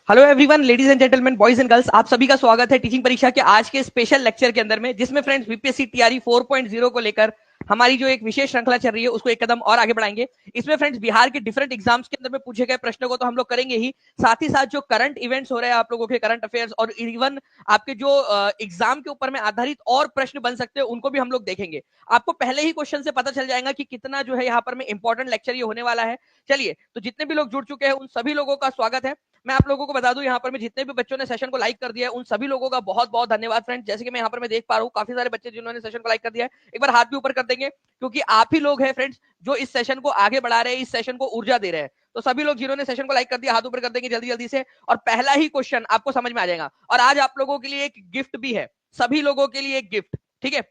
Hello everyone, ladies and gentleman, boys and girls, आप सभी का स्वागत है टीचिंग परीक्षा के आज के स्पेशल लेक्चर के अंदर में, जिसमें फ्रेंड्स बीपीएससी टीआरई 4.0 को लेकर हमारी जो एक विशेष श्रृंखला चल रही है उसको एक कदम और आगे बढ़ाएंगे। इसमें फ्रेंड्स बिहार के डिफरेंट एग्जाम्स के अंदर में पूछे गए प्रश्नों को तो हम लोग करेंगे ही, साथ ही साथ जो करंट इवेंट्स हो रहे हैं आप लोगों के करंट अफेयर्स और इवन आपके जो एग्जाम के ऊपर में आधारित और प्रश्न बन सकते हैं उनको भी हम लोग देखेंगे। आपको पहले ही क्वेश्चन से पता चल जाएगा कि कितना जो है यहाँ पर में इंपॉर्टेंट लेक्चर ये होने वाला है। चलिए, तो जितने भी लोग जुड़ चुके हैं उन सभी लोगों का स्वागत है। मैं आप लोगों को बता दूं, यहाँ पर मैं जितने भी बच्चों ने सेशन को लाइक कर दिया है उन सभी लोगों का बहुत बहुत धन्यवाद फ्रेंड्स। जैसे कि मैं यहाँ पर मैं देख पा रहा हूँ काफी सारे बच्चे जिन्होंने सेशन को लाइक कर दिया है, एक बार हाथ भी ऊपर कर देंगे, क्योंकि आप ही लोग हैं फ्रेंड्स जो इस सेशन को आगे बढ़ा रहे हैं, इस सेशन को ऊर्जा दे रहे हैं। तो सभी लोग जिन्होंने सेशन को लाइक कर दिया हाथ ऊपर कर देंगे जल्दी जल्दी से, और पहला ही क्वेश्चन आपको समझ में आ जाएगा। और आज आप लोगों के लिए एक गिफ्ट भी है, सभी लोगों के लिए एक गिफ्ट, ठीक है।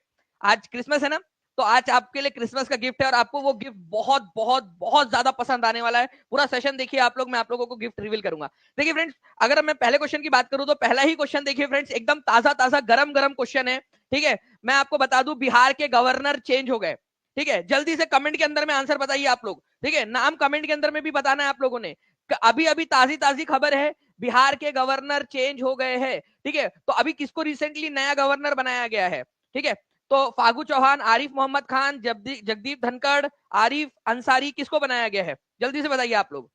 आज क्रिसमस है ना, तो आज आपके लिए क्रिसमस का गिफ्ट है और आपको वो गिफ्ट बहुत बहुत बहुत ज्यादा पसंद आने वाला है। पूरा सेशन देखिए आप लोग, मैं आप लोगों को गिफ्ट रिवील करूंगा। देखिए फ्रेंड्स, अगर मैं पहले क्वेश्चन की बात करूं तो पहला ही क्वेश्चन देखिए फ्रेंड्स, एकदम ताजा ताजा गरम गरम क्वेश्चन है, ठीक है। मैं आपको बता दूं, बिहार के गवर्नर चेंज हो गए, ठीक है। जल्दी से कमेंट के अंदर में आंसर बताइए आप लोग, ठीक है। नाम कमेंट के अंदर में भी बताना है आप लोगों ने। अभी अभी ताजी ताजी खबर है, बिहार के गवर्नर चेंज हो गए हैं, ठीक है। तो अभी किसको रिसेंटली नया गवर्नर बनाया गया है, ठीक है। तो फागू चौहान, आरिफ मोहम्मद खान, जगदीप धनखड़, आरिफ अंसारी, किसको बनाया गया है? जल्दी से बताइए आप लोग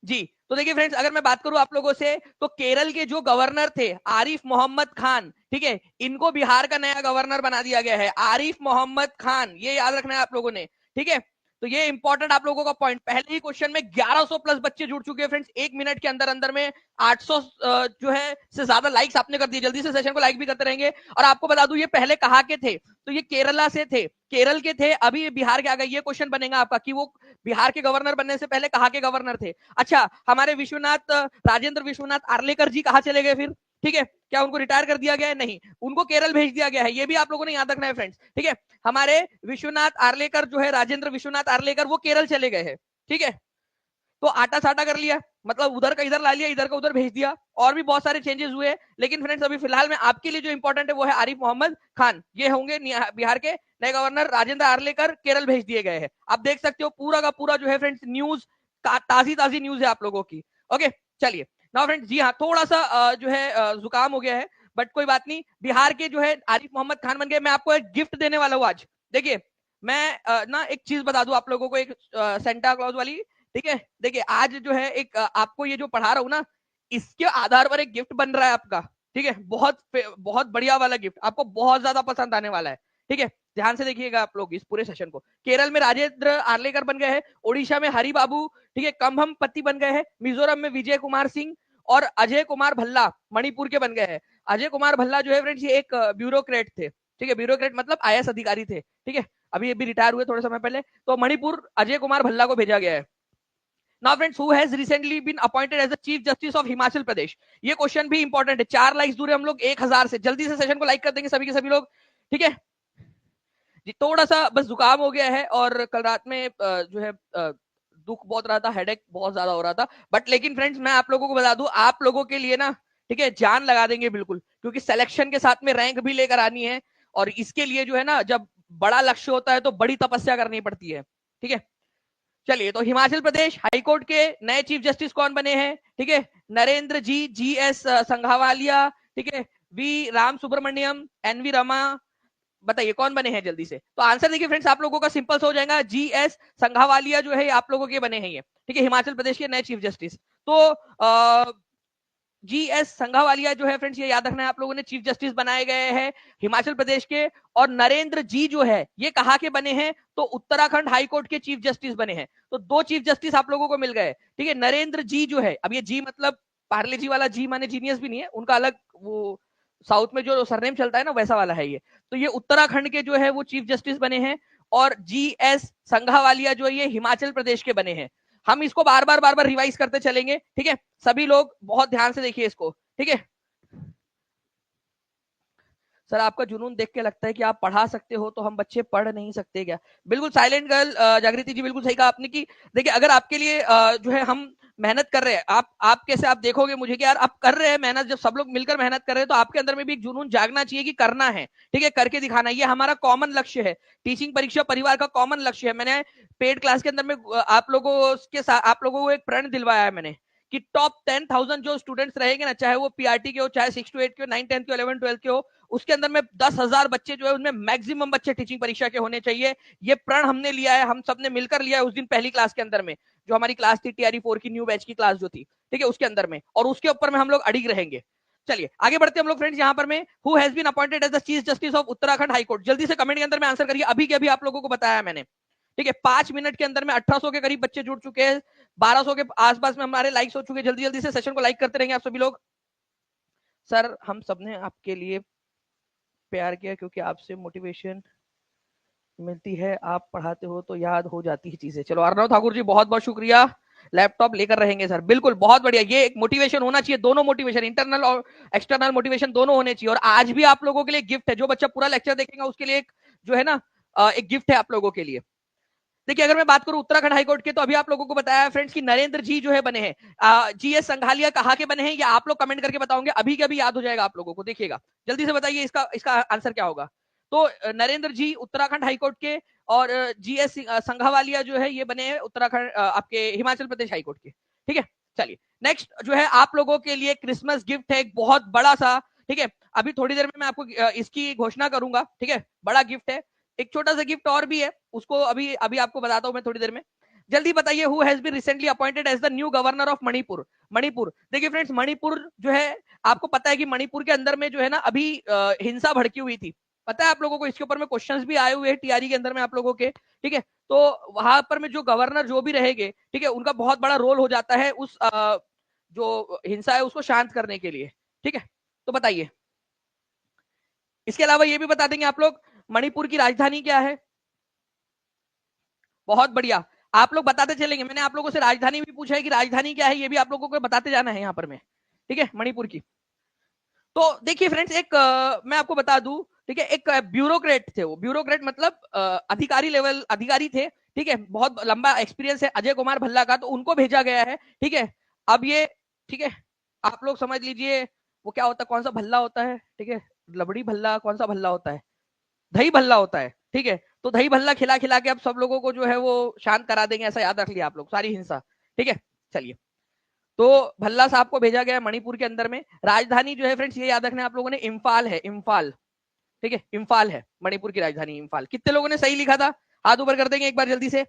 जी। तो देखिए फ्रेंड्स, अगर मैं बात करूं आप लोगों से, तो केरल के जो गवर्नर थे आरिफ मोहम्मद खान, ठीक है, इनको बिहार का नया गवर्नर बना दिया गया है। आरिफ मोहम्मद खान, ये याद रखना है आप लोगों ने, ठीक है। तो ये इंपॉर्टेंट आप लोगों का पॉइंट, पहले ही क्वेश्चन में 1100 प्लस बच्चे जुड़ चुके हैं फ्रेंड्स, एक मिनट के अंदर अंदर में 800 जो है से ज्यादा लाइक्स आपने कर दिए। जल्दी से सेशन को लाइक भी करते रहेंगे। और आपको बता दूं, ये पहले कहा के थे, तो ये केरला से थे, केरल के थे, अभी बिहार के आ गए। ये क्वेश्चन बनेगा आपका कि वो बिहार के गवर्नर बनने से पहले कहाँ के गवर्नर थे। अच्छा, हमारे विश्वनाथ, राजेंद्र विश्वनाथ आर्लेकर जी कहाँ चले गए फिर, ठीक है। क्या उनको रिटायर कर दिया गया है? नहीं, उनको केरल भेज दिया गया है, ये भी आप लोगों ने याद रखना है फ्रेंड्स, ठीक है। हमारे विश्वनाथ आर्लेकर जो है, राजेंद्र विश्वनाथ आर्लेकर, वो केरल चले गए हैं, ठीक है। तो आटा साटा कर लिया, मतलब उधर का इधर ला लिया, इधर का उधर भेज दिया, और भी बहुत सारे चेंजेस हुए। लेकिन फ्रेंड्स अभी फिलहाल में आपके लिए जो इंपॉर्टेंट है वो है आरिफ मोहम्मद खान, ये होंगे बिहार के नए गवर्नर। राजेंद्र आर्लेकर केरल भेज दिए गए हैं। आप देख सकते हो पूरा का पूरा जो है फ्रेंड्स न्यूज, ताजी ताजी न्यूज है आप लोगों की। ओके, चलिए नाउ फ्रेंड्स, जी हाँ, थोड़ा सा जो है जुकाम हो गया है, बट कोई बात नहीं। बिहार के जो है आरिफ मोहम्मद खान बन गए। मैं आपको एक गिफ्ट देने वाला हूँ आज। देखिए, मैं ना एक चीज बता दूं आप लोगों को, एक सेंटा क्लॉज वाली, ठीक है। देखिए, आज जो है एक आपको ये जो पढ़ा रहा हूँ ना, इसके आधार पर एक गिफ्ट बन रहा है आपका, ठीक है। बहुत बहुत बढ़िया वाला गिफ्ट, आपको बहुत ज्यादा पसंद आने वाला है, ठीक है। ध्यान से देखिएगा आप लोग इस पूरे सेशन को। केरल में राजेंद्र आर्लेकर बन गए हैं, ओडिशा में हरि बाबू, ठीक है, कमहम पति बन गए हैं, मिजोरम में विजय कुमार सिंह, और अजय कुमार भल्ला मणिपुर के बन गए हैं। अजय कुमार भल्ला जो है फ्रेंड्स, ये एक ब्यूरोक्रेट थे, ठीक है। ब्यूरोक्रेट मतलब आईएएस अधिकारी थे, ठीक है। अभी अभी रिटायर हुए थोड़े समय पहले। तो मणिपुर अजय कुमार भल्ला को भेजा गया है। Now friends, who has recently been appointed as the Chief Justice of Himachal Pradesh? ये क्वेश्चन भी इंपॉर्टेंट है। 4 लाइक्स दूर है हम लोग 1000 से। जल्दी से सेशन को लाइक कर देंगे सभी के सभी लोग, ठीक है जी। थोड़ा सा बस जुकाम हो गया है, और कल रात में जो है दुख बहुत रहा था, हेडेक बहुत ज्यादा हो रहा था। बट लेकिन फ्रेंड्स, मैं आप लोगों को बता दूं, आप लोगों के लिए ना, ठीक है, जान लगा देंगे बिल्कुल, क्योंकि सिलेक्शन के साथ में रैंक भी लेकर आनी है। और इसके लिए जो है ना, जब बड़ा लक्ष्य होता है तो बड़ी तपस्या करनी पड़ती है, ठीक है। चलिए, तो हिमाचल प्रदेश हाईकोर्ट के नए चीफ जस्टिस कौन बने हैं, ठीक है। नरेंद्र जी एस संघावालिया, ठीक है, V Ram Subramaniam, N V Rama. बताइए कौन बने हैं जल्दी से। तो आंसर देखिए फ्रेंड्स, आप लोगों का सिंपल हो जाएगा, जी एस संघावालिया जो है आप लोगों के बने हैं ये, ठीक है, हिमाचल प्रदेश के नए चीफ जस्टिस। तो जी एस संघावालिया जो है फ्रेंड्स, ये याद रखना है आप लोगों ने, चीफ जस्टिस बनाए गए हैं हिमाचल प्रदेश के। और नरेंद्र जी जो है, ये कहाँ के बने हैं, तो उत्तराखंड हाईकोर्ट के चीफ जस्टिस बने हैं। तो 2 चीफ जस्टिस आप लोगों को मिल गए, ठीक है। नरेंद्र जी जो है, अब ये जी मतलब पार्ले जी वाला जी माने जीनियस भी नहीं है, उनका अलग वो साउथ में जो सरनेम चलता है ना, वैसा वाला है ये। तो ये उत्तराखंड के जो है वो चीफ जस्टिस बने हैं। और जी एस संघावालिया जो है ये हिमाचल प्रदेश के बने हैं। हम इसको बार बार रिवाइज करते चलेंगे, ठीक है। सभी लोग बहुत ध्यान से देखिए इसको, ठीक है। सर, आपका जुनून देख के लगता है कि आप पढ़ा सकते हो, तो हम बच्चे पढ़ नहीं सकते क्या? बिल्कुल साइलेंट गर्ल, जागृति जी, बिल्कुल सही कहा आपने कि देखिए, अगर आपके लिए जो है हम मेहनत कर रहे हैं, आप कैसे आप देखोगे मुझे कि यार आप कर रहे हैं मेहनत, जब सब लोग मिलकर मेहनत कर रहे हैं तो आपके अंदर में भी एक जुनून जागना चाहिए कि करना है, ठीक है, करके दिखाना। ये हमारा कॉमन लक्ष्य है, टीचिंग परीक्षा परिवार का कॉमन लक्ष्य है। मैंने पेड क्लास के अंदर में आप लोगों के साथ आप लोगों को एक प्रण दिलवाया है मैंने, कि टॉप 10,000 जो स्टूडेंट्स रहेंगे ना, चाहे वो पीआरटी के हो, चाहे 6 to 8 के हो, 9, 10 के, 11, 12 के हो, उसके अंदर में 10,000 बच्चे जो है उनमें मैक्सिमम बच्चे टीचिंग परीक्षा के होने चाहिए। ये प्रण हमने लिया है, हम सबने मिलकर लिया है उस दिन पहली क्लास के अंदर में, जो हमारी क्लास थी टीआरई 4 की न्यू बैच की क्लास जो थी, ठीक है, उसके अंदर में, और उसके ऊपर में हम लोग अड़िग रहेंगे। चलिए आगे बढ़ते हम लोग फ्रेंड्स। यहाँ पर में who has been appointed as the chief justice of Uttarakhand high court, जल्दी से कमेंट के अंदर में आंसर करिए, अभी के अभी आप लोगों को बताया मैंने, ठीक है। 5 मिनट के अंदर में 1800 के करीब बच्चे जुड़ चुके हैं, 1200 के आसपास में हमारे लाइक्स हो चुके हैं। जल्दी जल्दी से सेशन को लाइक करते रहेंगे आप सभी लोग। सर हम सबने आपके लिए प्यार किया क्योंकि आपसे मोटिवेशन मिलती है, आप पढ़ाते हो तो याद हो जाती है चीजें। चलो अर्णव ठाकुर जी बहुत बहुत शुक्रिया, लैपटॉप लेकर रहेंगे सर, बिल्कुल बहुत बढ़िया। ये एक मोटिवेशन होना चाहिए, दोनों मोटिवेशन, इंटरनल और एक्सटर्नल मोटिवेशन दोनों होने चाहिए। और आज भी आप लोगों के लिए गिफ्ट है, जो बच्चा पूरा लेक्चर देखेगा उसके लिए एक जो है ना एक गिफ्ट है आप लोगों के लिए। देखिए अगर मैं बात करूं उत्तराखंड हाईकोर्ट के, तो अभी आप लोगों को बताया फ्रेंड्स कि नरेंद्र जी जो है बने हैं, जीएस संघालिया कहाँ के बने हैं, या आप लोग कमेंट करके बताओगे, अभी के अभी याद हो जाएगा आप लोगों को। देखिएगा जल्दी से बताइए इसका आंसर क्या होगा। तो नरेंद्र जी उत्तराखंड हाईकोर्ट के, और जीएस संघावालिया जो है ये बने हैं उत्तराखंड आपके हिमाचल प्रदेश हाईकोर्ट के, ठीक है। चलिए नेक्स्ट जो है आप लोगों के लिए क्रिसमस गिफ्ट है, एक बहुत बड़ा सा, ठीक है। अभी थोड़ी देर में मैं आपको इसकी घोषणा करूंगा, ठीक है, बड़ा गिफ्ट है। एक छोटा सा गिफ्ट और भी है, उसको अभी अभी आपको बताता हूं मैं थोड़ी देर में। जल्दी बताइए who has been recently appointed as the new governor of Manipur. Manipur, देखिए फ्रेंड्स मणिपुर जो है, आपको पता है कि मणिपुर के अंदर में जो है ना अभी हिंसा भड़की हुई थी, पता है आप लोगों को। इसके ऊपर में क्वेश्चंस भी आए हुए हैं टीआरई के अंदर में आप लोगों के, ठीक है। तो वहां पर में जो गवर्नर जो भी रहेंगे, ठीक है, उनका बहुत बड़ा रोल हो जाता है उस जो हिंसा है उसको शांत करने के लिए, ठीक है। तो बताइए, इसके अलावा ये भी बता देंगे आप लोग मणिपुर की राजधानी क्या है। बहुत बढ़िया, आप लोग बताते चलेंगे। मैंने आप लोगों से राजधानी भी पूछा है कि राजधानी क्या है, ये भी आप लोगों को बताते जाना है यहाँ पर में, ठीक है, मणिपुर की। तो देखिए फ्रेंड्स एक मैं आपको बता दूं, ठीक है, एक ब्यूरोक्रेट थे, वो ब्यूरोक्रेट मतलब अधिकारी लेवल अधिकारी थे, ठीक है, बहुत लंबा एक्सपीरियंस है अजय कुमार भल्ला का, तो उनको भेजा गया है, ठीक है। अब ये, ठीक है, आप लोग समझ लीजिए वो क्या होता है, कौन सा भल्ला होता है, ठीक है, लबड़ी भल्ला, कौन सा भल्ला होता है, दही भल्ला होता है, ठीक है। तो दही भल्ला खिला खिला के अब सब लोगों को जो है वो शांत करा देंगे, ऐसा याद रख लिया आप लोग, सारी हिंसा, ठीक है। चलिए, तो भल्ला साहब को भेजा गया मणिपुर के अंदर में। राजधानी जो है फ्रेंड्स ये याद रखना आप लोगों ने, इम्फाल है, इम्फाल, ठीक है, इम्फाल है मणिपुर की राजधानी, इम्फाल। कितने लोगों ने सही लिखा था, हाथ ऊपर कर देंगे एक बार जल्दी से,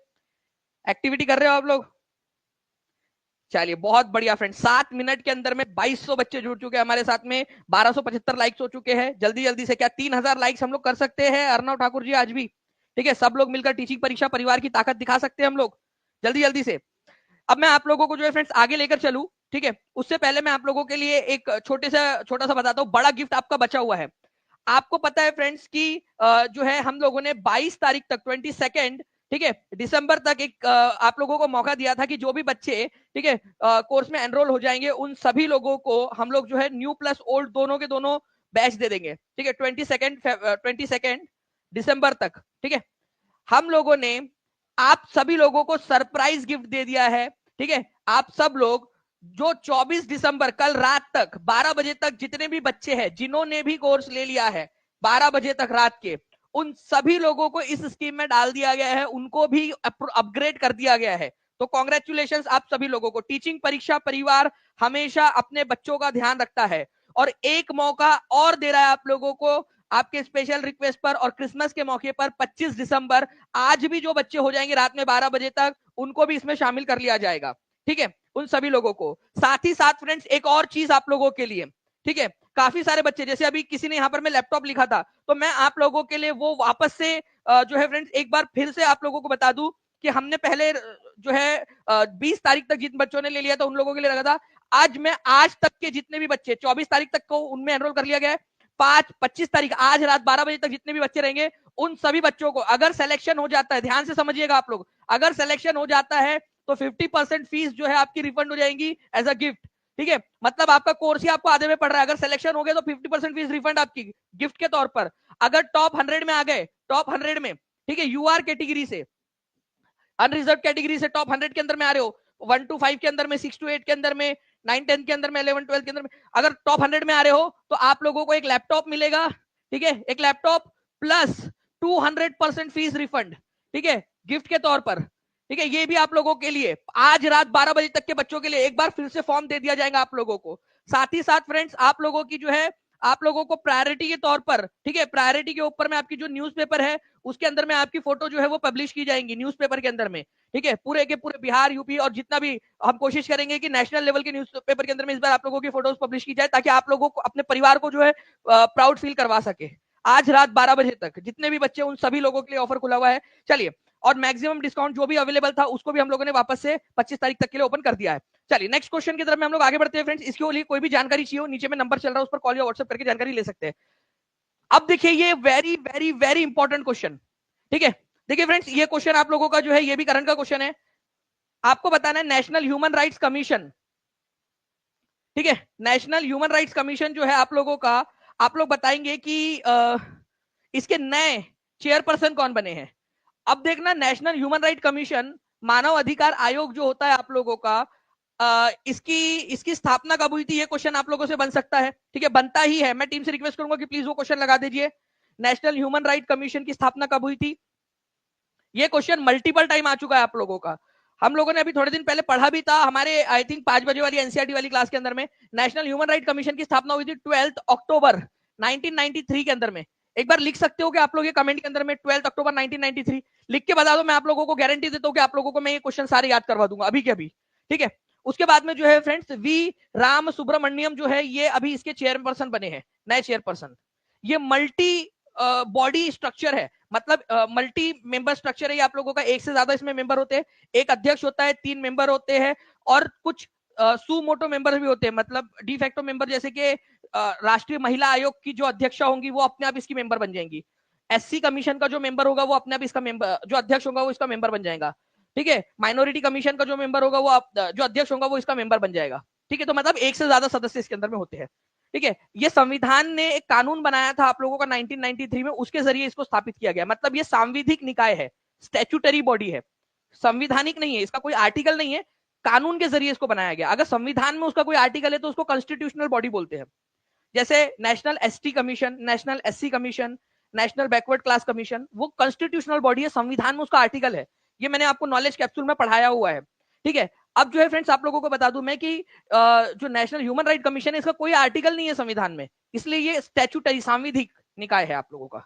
एक्टिविटी कर रहे हो आप लोग। चलिए बहुत बढ़िया फ्रेंड्स, 7 मिनट के अंदर में 2200 बच्चे जुड़ चुके हैं हमारे साथ में, 1275 लाइक्स हो चुके हैं। जल्दी जल्दी से, क्या 3000 लाइक्स हम लोग कर सकते हैं अर्णव ठाकुर जी आज भी, ठीक है। सब लोग मिलकर टीचिंग परीक्षा परिवार की ताकत दिखा सकते हैं हम लोग, जल्दी जल्दी से। अब मैं आप लोगों को जो है फ्रेंड्स आगे लेकर चलूं, ठीक है, उससे पहले मैं आप लोगों के लिए एक छोटा सा बताता हूं, बड़ा गिफ्ट आपका बचा हुआ है। आपको पता है फ्रेंड्स की जो है हम लोगों ने 22 तारीख तक 22 ठीक है दिसंबर तक एक आप लोगों को मौका दिया था कि जो भी बच्चे, ठीक है, कोर्स में एनरोल हो जाएंगे उन सभी लोगों को हम लोग जो है न्यू प्लस ओल्ड दोनों के दोनों बैच दे देंगे, ठीक है, 22 दिसंबर तक, ठीक है। हम लोगों ने आप सभी लोगों को सरप्राइज गिफ्ट दे दिया है, ठीक है। आप सब लोग जो 24 दिसंबर कल रात तक 12 बजे तक जितने भी बच्चे हैं जिन्होंने भी कोर्स ले लिया है 12 बजे तक रात के, उन सभी लोगों को इस स्कीम में डाल दिया गया है, उनको भी अपग्रेड कर दिया गया है। तो कॉन्ग्रेचुलेशन आप सभी लोगों को। टीचिंग परीक्षा परिवार हमेशा अपने बच्चों का ध्यान रखता है, और एक मौका और दे रहा है आप लोगों को आपके स्पेशल रिक्वेस्ट पर, और क्रिसमस के मौके पर 25 दिसंबर आज भी जो बच्चे हो जाएंगे रात में 12 बजे तक उनको भी इसमें शामिल कर लिया जाएगा, ठीक है, उन सभी लोगों को। साथ ही साथ फ्रेंड्स एक और चीज आप लोगों के लिए, ठीक है, काफी सारे बच्चे, जैसे अभी किसी ने यहाँ पर मैं लैपटॉप लिखा था, तो मैं आप लोगों के लिए वो वापस से जो है फ्रेंड्स एक बार फिर से आप लोगों को बता दूं कि हमने पहले जो है 20 तारीख तक जिन बच्चों ने ले लिया था उन लोगों के लिए रखा था। आज मैं आज तक के जितने भी बच्चे 24 तारीख तक को उनमें एनरोल कर लिया गया है। 25 तारीख आज रात 12 बजे तक जितने भी बच्चे रहेंगे उन सभी बच्चों को अगर सिलेक्शन हो जाता है, ध्यान से समझिएगा आप लोग, अगर सिलेक्शन हो जाता है तो 50% फीस जो है आपकी रिफंड हो जाएंगी एज अ गिफ्ट, ठीक है। मतलब आपका कोर्स ही आपको आधे में पड़ रहा है, अगर सिलेक्शन हो गया तो 50% फीस रिफंड आपकी गिफ्ट के तौर पर। अगर टॉप 100 में आ गए, टॉप 100 में, ठीक है, यूआर कैटेगरी से, अनरिजर्व कैटेगरी से टॉप 100 के अंदर में आ रहे हो, 1 to 5 के अंदर में, 6 to 8 के अंदर में, 9 10 के अंदर में, 11 12 के अंदर में, अगर टॉप 100 में आ रहे हो तो आप लोगों को एक लैपटॉप मिलेगा, ठीक है, एक लैपटॉप प्लस 200% फीस रिफंड, ठीक है, गिफ्ट के तौर पर, ठीक है, ये भी आप लोगों के लिए आज रात 12 बजे तक के बच्चों के लिए एक बार फिर से फॉर्म दे दिया जाएगा आप लोगों को। साथ ही साथ फ्रेंड्स आप लोगों की जो है, आप लोगों को प्रायोरिटी के तौर पर, ठीक है, प्रायोरिटी के ऊपर में आपकी जो न्यूज़पेपर है उसके अंदर में आपकी फोटो जो है वो पब्लिश की जाएंगी न्यूज़पेपर के अंदर में। ठीक है, पूरे के पूरे बिहार, यूपी और जितना भी, हम कोशिश करेंगे कि नेशनल लेवल के न्यूज़पेपर के अंदर में इस बार आप लोगों की फोटोज पब्लिश की जाए, ताकि आप लोगों को अपने परिवार को जो है प्राउड फील करवा सके। आज रात 12 बजे तक जितने भी बच्चे, उन सभी लोगों के लिए ऑफर खुला हुआ है। चलिए, और मैक्सिमम डिस्काउंट जो भी अवेलेबल था उसको भी हम लोगों ने वापस से 25 तारीख तक के लिए ओपन कर दिया है। चलिए नेक्स्ट क्वेश्चन की तरफ में हम लोग आगे बढ़ते हैं फ्रेंड्स। इसके लिए कोई भी जानकारी चाहिए हो, नीचे में नंबर चल रहा है, उस पर कॉल या व्हाट्सएप करके जानकारी ले सकते हैं। अब देखिए, ये very very very important question, ठीक है। देखिए फ्रेंड्स, ये क्वेश्चन आप लोगों का जो है, ये भी करंट का क्वेश्चन है। आपको बताना है नेशनल ह्यूमन राइट्स कमीशन, ठीक है, नेशनल ह्यूमन राइट्स कमीशन जो है आप लोगों का, आप लोग बताएंगे कि इसके नए चेयरपर्सन कौन बने हैं। अब देखना, नेशनल ह्यूमन राइट कमीशन, मानव अधिकार आयोग जो होता है आप लोगों का, इसकी स्थापना कब हुई थी, ये क्वेश्चन आप लोगों से बन सकता है। ठीक है, बनता ही है। मैं टीम से रिक्वेस्ट करूंगा कि प्लीज वो क्वेश्चन लगा दीजिए। नेशनल ह्यूमन राइट कमीशन की स्थापना कब हुई थी? ये क्वेश्चन मल्टीपल टाइम आ चुका है आप लोगों का। हम लोगों ने अभी थोड़े दिन पहले पढ़ा भी था हमारे, आई थिंक 5 बजे वाली एनसीईआरटी वाली क्लास के अंदर में। नेशनल ह्यूमन राइट कमीशन की स्थापना हुई थी 12 अक्टूबर 1993 के अंदर में। एक बार लिख सकते हो कि आप लोग ये कमेंट के अंदर में 12 अक्टूबर 1993 लिख के बता दो। मैं आप लोगों को गारंटी देता हूं कि आप लोगों को मैं ये क्वेश्चन सारे याद करवा दूंगा अभी के अभी। ठीक है, उसके बाद में जो है फ्रेंड्स, वी राम सुब्रमण्यम जो है ये अभी इसके चेयरपर्सन बने हैं, नए चेयरपर्सन। ये मल्टी बॉडी स्ट्रक्चर है, मतलब मल्टी मेंबर स्ट्रक्चर है। ये आप लोगों का एक से ज्यादा इसमें मेंबर होते हैं, एक अध्यक्ष होता है, 3 मेंबर होते हैं और कुछ सुमोटो मेंबर भी होते हैं, मतलब डिफेक्टो मेंबर, जैसे कि राष्ट्रीय महिला आयोग की जो अध्यक्षा होंगी वो अपने आप इसकी मेंबर बन जाएंगी। एससी कमीशन का जो मेंबर होगा वो अपने आप इसका मेंबर, जो अध्यक्ष होगा वो इसका मेंबर बन जाएगा। ठीक है, माइनॉरिटी कमीशन का जो मेंबर होगा वो जो अध्यक्ष होगा वो इसका मेंबर बन जाएगा। ठीक है, तो मतलब एक से ज्यादा सदस्य इसके अंदर में होते हैं। ठीक है, ये संविधान ने एक कानून बनाया था आप लोगों का 1993 में, उसके जरिए इसको स्थापित किया गया। मतलब ये सांविधिक निकाय है, स्टैट्यूटरी बॉडी है, संविधानिक नहीं है, इसका कोई आर्टिकल नहीं है, कानून के जरिए इसको बनाया गया। अगर संविधान में उसका कोई आर्टिकल है तो उसको कॉन्स्टिट्यूशनल बॉडी बोलते हैं। जैसे national ST commission, national SC commission, national backward class commission, वो कॉन्स्टिट्यूशनल बॉडी है, संविधान में उसका आर्टिकल है। ये मैंने आपको नॉलेज कैप्सूल में पढ़ाया हुआ है। ठीक है, अब जो है फ्रेंड्स आप लोगों को बता दूं मैं कि जो नेशनल ह्यूमन राइट कमीशन है इसका कोई आर्टिकल नहीं है संविधान में, इसलिए ये स्टैट्यूटरी सांविधिक निकाय है आप लोगों का।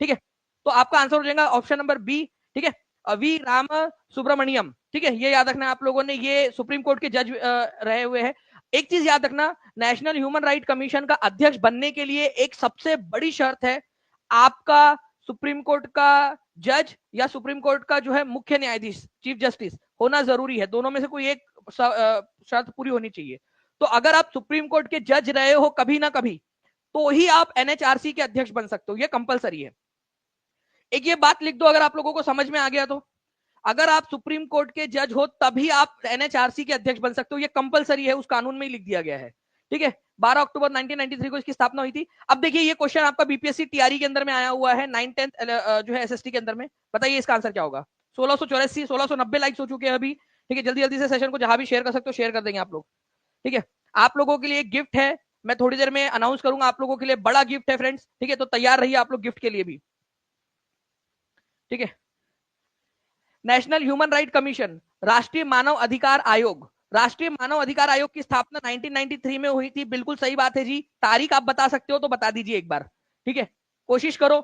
ठीक है, तो आपका आंसर हो जाएगा ऑप्शन नंबर बी। ठीक है, वी राम सुब्रमण्यम। ठीक है, ये याद रखना आप लोगों ने, ये सुप्रीम कोर्ट के जज रहे हुए हैं। एक चीज याद रखना, नेशनल ह्यूमन राइट कमीशन का अध्यक्ष बनने के लिए एक सबसे बड़ी शर्त है, आपका सुप्रीम कोर्ट का जज या सुप्रीम कोर्ट का जो है मुख्य न्यायाधीश, चीफ जस्टिस होना जरूरी है। दोनों में से कोई एक शर्त पूरी होनी चाहिए। तो अगर आप सुप्रीम कोर्ट के जज रहे हो कभी ना कभी, तो ही आप एनएचआरसी के अध्यक्ष बन सकते हो, ये कंपलसरी है। एक ये बात लिख दो अगर आप लोगों को समझ में आ गया तो, अगर आप सुप्रीम कोर्ट के जज हो तभी आप एनएचआरसी के अध्यक्ष बन सकते हो, ये कंपलसरी है, उस कानून में ही लिख दिया गया है। ठीक है, 12 अक्टूबर 1993 को इसकी स्थापना हुई थी। अब देखिए, ये क्वेश्चन आपका बीपीएससी टीआरई के अंदर में आया हुआ है, 9-10 जो है एसएसटी के अंदर में। बताइए इसका आंसर क्या होगा? 1684, 1690 लाइक्स हो चुके हैं अभी। ठीक है, जल्दी जल्दी से सेशन को जहां भी शेयर कर सकते हो शेयर कर देंगे आप लोग। ठीक है, आप लोगों के लिए एक गिफ्ट है, मैं थोड़ी देर में अनाउंस करूंगा आप लोगों के लिए, बड़ा गिफ्ट है फ्रेंड्स। ठीक है, तो तैयार रहिए आप लोग गिफ्ट के लिए भी। ठीक है, नेशनल ह्यूमन राइट कमीशन, राष्ट्रीय मानव अधिकार आयोग, राष्ट्रीय मानव अधिकार आयोग की स्थापना 1993 में हुई थी। बिल्कुल सही बात है जी, तारीख आप बता सकते हो तो बता दीजिए एक बार। ठीक है, कोशिश करो।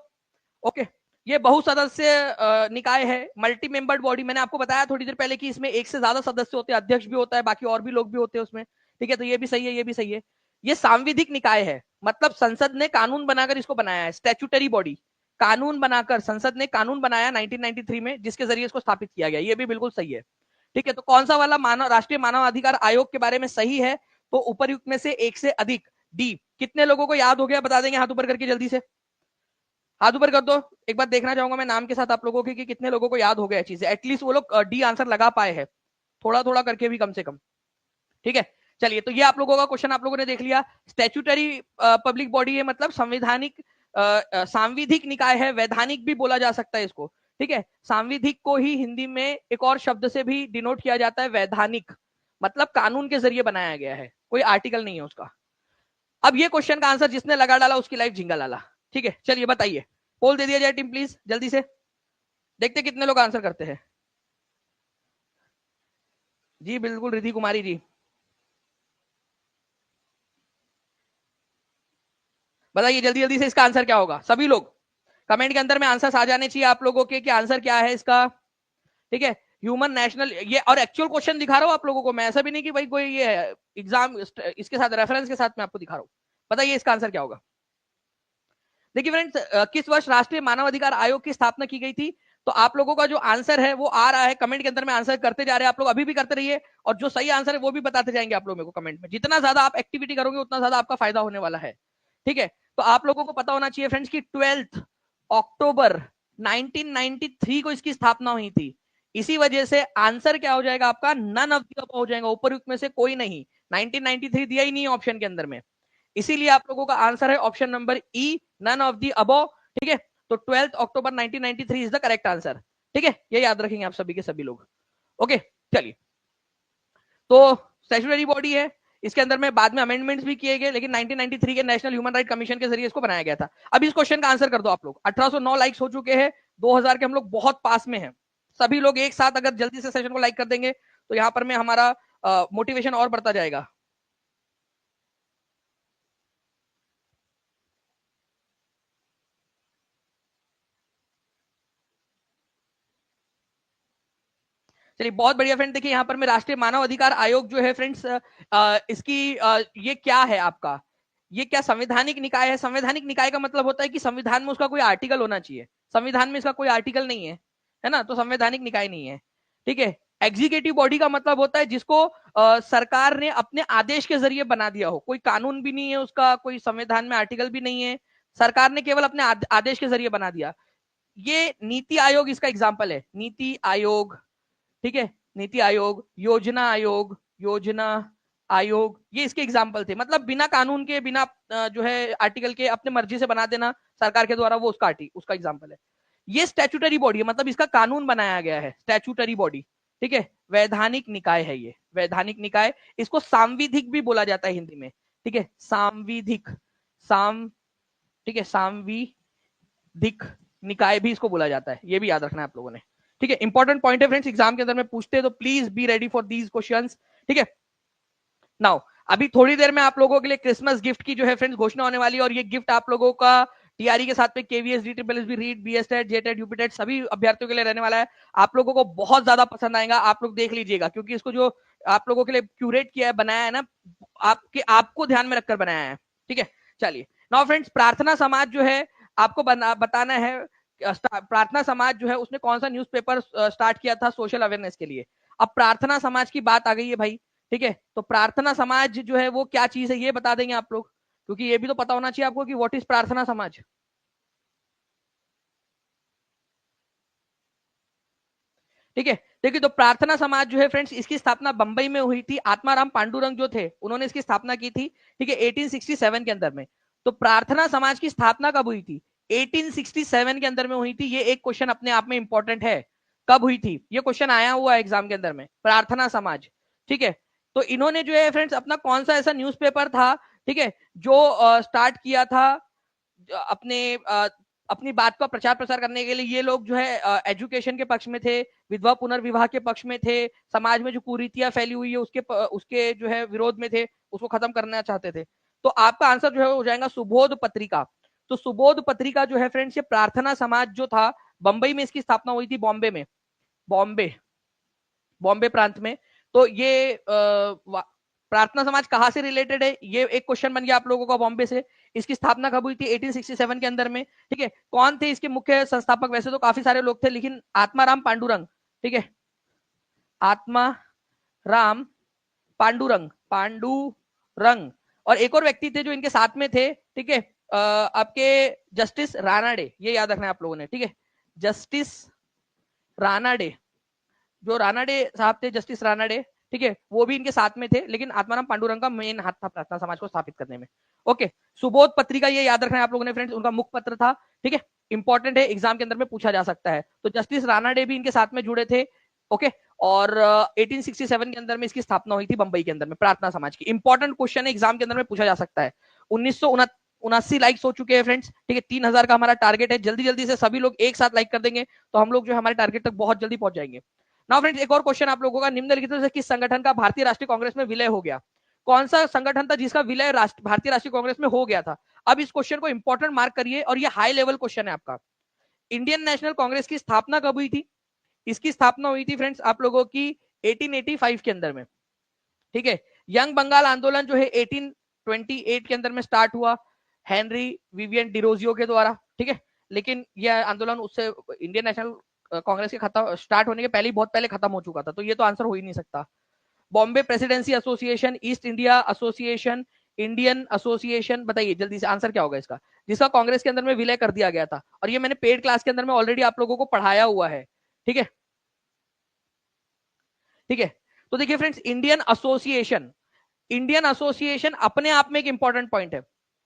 ओके, ये बहुसदस्य निकाय है, मल्टी मेंबर्ड बॉडी। मैंने आपको बताया थोड़ी देर पहले कि इसमें एक से ज्यादा सदस्य होते हैं, अध्यक्ष भी होता है, बाकी और भी लोग भी होते हैं उसमें। ठीक है, तो ये भी सही है, ये भी सही है। ये सांविधिक निकाय है, मतलब संसद ने कानून बनाकर इसको बनाया है, स्टैट्यूटरी बॉडी, कानून बनाकर संसद ने कानून बनाया 1993 में, जिसके जरिए इसको स्थापित किया गया। ये भी बिल्कुल सही है। ठीक है, तो कौन सा वाला मानव राष्ट्रीय मानव अधिकार आयोग के बारे में सही है? तो उपरयुक्त में से एक से अधिक, डी। कितने लोगों को याद हो गया बता देंगे हाथ ऊपर करके जल्दी से, हाथ ऊपर कर दो। एक बार देखना चाहूंगा मैं नाम के साथ आप लोगों के कि कितने लोगों को याद हो गया चीजें, एटलीस्ट वो लोग डी आंसर लगा पाए हैं, थोड़ा थोड़ा करके भी कम से कम। ठीक है, चलिए, तो ये आप लोगों का क्वेश्चन आप लोगों ने देख लिया। स्टैट्यूटरी पब्लिक बॉडी है, मतलब संवैधानिक सांविधिक निकाय है, वैधानिक भी बोला जा सकता है इसको। ठीक है, सांविधिक को ही हिंदी में एक और शब्द से भी डिनोट किया जाता है, वैधानिक, मतलब कानून के जरिए बनाया गया है, कोई आर्टिकल नहीं है उसका। अब ये क्वेश्चन का आंसर जिसने लगा डाला उसकी लाइफ झिंगा लाला। ठीक है, चलिए बताइए, पोल दे दिया जाए टीम प्लीज जल्दी से, देखते कितने लोग आंसर करते हैं। जी बिल्कुल रिद्धि कुमारी जी, बताइए जल्दी जल्दी से इसका आंसर क्या होगा। सभी लोग कमेंट के अंदर में आंसर आ जाने चाहिए आप लोगों के कि आंसर क्या है इसका। ठीक है, ह्यूमन नेशनल, ये और एक्चुअल क्वेश्चन दिखा रहा हूं आप लोगों को मैं, ऐसा भी नहीं कि भाई कोई ये एग्जाम इसके साथ रेफरेंस के साथ मैं आपको दिखा रहा हूं। बताइए इसका आंसर क्या होगा। देखिए फ्रेंड्स, किस वर्ष राष्ट्रीय मानव अधिकार आयोग की स्थापना की गई थी, तो आप लोगों का जो आंसर है वो आ रहा है कमेंट के अंदर में, आंसर करते जा रहे हैं आप लोग, अभी भी करते रहिए, और जो सही आंसर है वो भी बताते जाएंगे आप लोग मेरे को कमेंट में। जितना ज्यादा आप एक्टिविटी करोगे उतना ज्यादा आपका फायदा होने वाला है। ठीक है, तो आप लोगों को पता होना चाहिए फ्रेंड्स की 12 अक्टूबर 1993 को इसकी स्थापना हुई थी। इसी वजह से आंसर क्या हो जाएगा आपका, नन ऑफ द अबव हो जाएगा, उपरयुक्त में से कोई नहीं। 1993 दिया ही नहीं ऑप्शन के अंदर में, इसीलिए आप लोगों का आंसर है option number E, none of the above. ठीक है, तो 12 October 1993 is the correct answer. ठीक है, ये याद रखेंगे आप सभी के सभी लोग। ओके, चलिए, तो स्टैट्यूटरी बॉडी है, इसके अंदर में बाद में अमेंडमेंट्स भी किए गए, लेकिन 1993 के नेशनल ह्यूमन राइट कमीशन के जरिए इसको बनाया गया था। अब इस क्वेश्चन का आंसर कर दो आप लोग। 1809 लाइक्स हो चुके हैं, 2000 के हम लोग बहुत पास में हैं। सभी लोग एक साथ अगर जल्दी से सेशन को लाइक कर देंगे तो यहाँ पर में हमारा मोटिवेशन और बढ़ता जाएगा। चलिए बहुत बढ़िया फ्रेंड, देखिए यहाँ पर मैं राष्ट्रीय मानव अधिकार आयोग जो है फ्रेंड्स, इसकी ये क्या है आपका, ये क्या संवैधानिक निकाय है। संवैधानिक निकाय का मतलब होता है कि संविधान में उसका कोई आर्टिकल होना चाहिए, संविधान में इसका कोई आर्टिकल नहीं है ना, तो संवैधानिक निकाय नहीं है। ठीक है, एग्जीक्यूटिव बॉडी का मतलब होता है जिसको सरकार ने अपने आदेश के जरिए बना दिया हो, कोई कानून भी नहीं है उसका, कोई संविधान में आर्टिकल भी नहीं है, सरकार ने केवल अपने आदेश के जरिए बना दिया। ये नीति आयोग इसका एग्जाम्पल है, नीति आयोग। ठीक है, नीति आयोग, योजना आयोग, योजना आयोग, ये इसके एग्जाम्पल थे। मतलब बिना कानून के, बिना जो है आर्टिकल के, अपने मर्जी से बना देना सरकार के द्वारा, वो उसका एग्जाम्पल है। ये स्टैट्यूटरी बॉडी है, मतलब इसका कानून बनाया गया है, स्टैट्यूटरी बॉडी। ठीक है, वैधानिक निकाय है ये, वैधानिक निकाय। इसको सांविधिक भी बोला जाता है हिंदी में। ठीक है, सांविधिक, साम ठीक है, सांविधिक निकाय भी इसको बोला जाता है, ये भी याद रखना है आप लोगों ने। ठीक है, इंपॉर्टेंट पॉइंट है फ्रेंड्स, एग्जाम के अंदर में पूछते हैं, तो please be ready for these questions. ठीक है, नाउ अभी थोड़ी देर में आप लोगों के लिए क्रिसमस गिफ्ट की जो है फ्रेंड्स घोषणा होने वाली है, और ये गिफ्ट आप लोगों का टीआरई के साथ में KVS, डीट्रिपलएसबी, REET, BSTET, JTET, UPTET सभी अभ्यर्थियों के लिए रहने वाला है। आप लोगों को बहुत ज्यादा पसंद आएगा, आप लोग देख लीजिएगा, क्योंकि इसको जो आप लोगों के लिए क्यूरेट किया है, बनाया है ना, आपको ध्यान में रखकर बनाया है। ठीक है, चलिए नाउ फ्रेंड्स, प्रार्थना समाज जो है आपको बताना है, प्रार्थना समाज जो है उसने कौन सा न्यूज़पेपर स्टार्ट किया था सोशल अवेयरनेस के लिए। अब प्रार्थना समाज की बात आ गई है भाई। ठीक है, तो प्रार्थना समाज जो है वो क्या चीज है ये बता देंगे आप लोग, क्योंकि ये भी तो पता होना चाहिए आपको कि व्हाट इज प्रार्थना समाज। ठीक है, देखिए तो प्रार्थना समाज जो है फ्रेंड्स, इसकी स्थापना बंबई में हुई थी। आत्माराम पांडुरंग जो थे उन्होंने इसकी स्थापना की थी। ठीक है, 1867 के अंदर में। तो प्रार्थना समाज की स्थापना कब हुई थी, 1867 के अंदर में हुई थी। ये एक क्वेश्चन अपने आप में इंपॉर्टेंट है, कब हुई थी, ये क्वेश्चन आया हुआ एग्जाम के अंदर में, प्रार्थना समाज। ठीक है, तो इन्होंने जो है फ्रेंड्स अपना कौन सा ऐसा न्यूज़पेपर था, ठीक है, जो स्टार्ट किया था अपने अपनी बात का प्रचार प्रसार करने के लिए। ये लोग जो है एजुकेशन के पक्ष में थे, विधवा पुनर्विवाह के पक्ष में थे, समाज में जो कुरीतियां फैली हुई है उसके जो है विरोध में थे, उसको खत्म करना चाहते थे। तो आपका आंसर जो है हो जाएगा सुबोध पत्रिका। तो सुबोध पत्रिका जो है फ्रेंड्स, ये प्रार्थना समाज जो था, बंबई में इसकी स्थापना हुई थी, बॉम्बे में, बॉम्बे बॉम्बे प्रांत में। तो ये प्रार्थना समाज कहाँ से रिलेटेड है, ये एक क्वेश्चन बन गया आप लोगों का, बॉम्बे से। इसकी स्थापना कब हुई थी, 1867 के अंदर में। ठीक है, कौन थे इसके मुख्य संस्थापक, वैसे तो काफी सारे लोग थे, लेकिन आत्माराम पांडुरंग। ठीक है, आत्मा राम पांडुरंग, पांडुरंग। और एक और व्यक्ति थे जो इनके साथ में थे। ठीक है, आपके जस्टिस रानाडे, ये याद रखना है आप लोगों ने। ठीक है, जस्टिस रानाडे, जो रानाडे साहब थे, जस्टिस रानाडे, ठीक है, वो भी इनके साथ में थे, लेकिन आत्माराम पांडुरंग का मेन हाथ था प्रार्थना समाज को स्थापित करने में। ओके, सुबोध पत्रिका, ये याद रखना है आप लोगों ने फ्रेंड्स, उनका मुख पत्र था। ठीक है, इंपॉर्टेंट है, एग्जाम के अंदर में पूछा जा सकता है। तो जस्टिस रानाडे भी इनके साथ में जुड़े थे। ओके, और 1867 के अंदर में इसकी स्थापना हुई थी बंबई के अंदर में, प्रार्थना समाज की। इंपॉर्टेंट क्वेश्चन है, एग्जाम के अंदर में पूछा जा सकता है। 1979 लाइक्स हो चुके हैं फ्रेंड्स। ठीक है, 3000 का हमारा टारगेट है, जल्दी जल्दी से सभी लोग एक साथ लाइक कर देंगे तो हम लोग जो हमारे टारगेट तक बहुत जल्दी पहुंच जाएंगे। नाउ फ्रेंड्स, एक और क्वेश्चन आप लोगों का, निम्नलिखित में से किस संगठन का भारतीय राष्ट्रीय कांग्रेस में विलय हो गया? कौन सा संगठन था जिसका विलय भारतीय राष्ट्रीय कांग्रेस में हो गया था? अब इस क्वेश्चन को इंपॉर्टेंट मार्क करिए, और ये हाई लेवल क्वेश्चन है आपका। इंडियन नेशनल कांग्रेस की स्थापना कब हुई थी? इसकी स्थापना हुई थी फ्रेंड्स आप लोगों की 1885 के अंदर में, ठीक है। यंग बंगाल आंदोलन जो है 1828 के अंदर में स्टार्ट हुआ, हेनरी विवियन डिरोजियो के द्वारा, ठीक है। लेकिन यह आंदोलन उससे इंडियन नेशनल कांग्रेस के खत्म स्टार्ट होने के पहले ही बहुत पहले खत्म हो चुका था, तो ये तो आंसर हो ही नहीं सकता। Bombay presidency association, east India association, Indian association, बताइए जल्दी से आंसर क्या होगा इसका, जिसका कांग्रेस के अंदर में विलय कर दिया गया था। और ये मैंने पेड क्लास के अंदर में ऑलरेडी आप लोगों को पढ़ाया हुआ है, ठीक है, ठीक है। तो देखिए friends, Indian association, Indian association अपने आप में एक इंपॉर्टेंट पॉइंट है,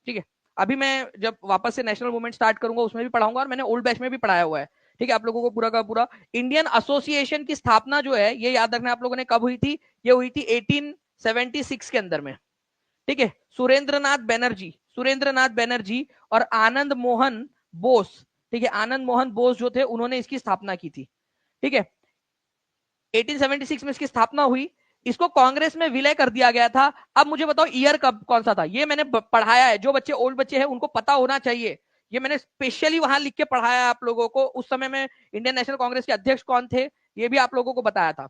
ठीक है। अभी मैं जब वापस से नेशनल मूवमेंट स्टार्ट करूंगा उसमें भी पढ़ाऊंगा, और मैंने ओल्ड बैच में भी पढ़ाया हुआ है, ठीक है, आप लोगों को पूरा का पूरा। इंडियन एसोसिएशन की स्थापना जो है, ये याद रखना आप लोगों ने, कब हुई थी? ये हुई थी 1876 के अंदर में, ठीक है। सुरेंद्रनाथ बैनर्जी और आनंद मोहन बोस, ठीक है, आनंद मोहन बोस जो थे उन्होंने इसकी स्थापना की थी, ठीक है। 1876 में इसकी स्थापना हुई, इसको कांग्रेस में विलय कर दिया गया था। अब मुझे बताओ ईयर कब कौन सा था? ये मैंने पढ़ाया है, जो बच्चे ओल्ड बच्चे हैं उनको पता होना चाहिए, ये मैंने स्पेशली वहां लिख के पढ़ाया आप लोगों को। उस समय में इंडियन नेशनल कांग्रेस के अध्यक्ष कौन थे ये भी आप लोगों को बताया था।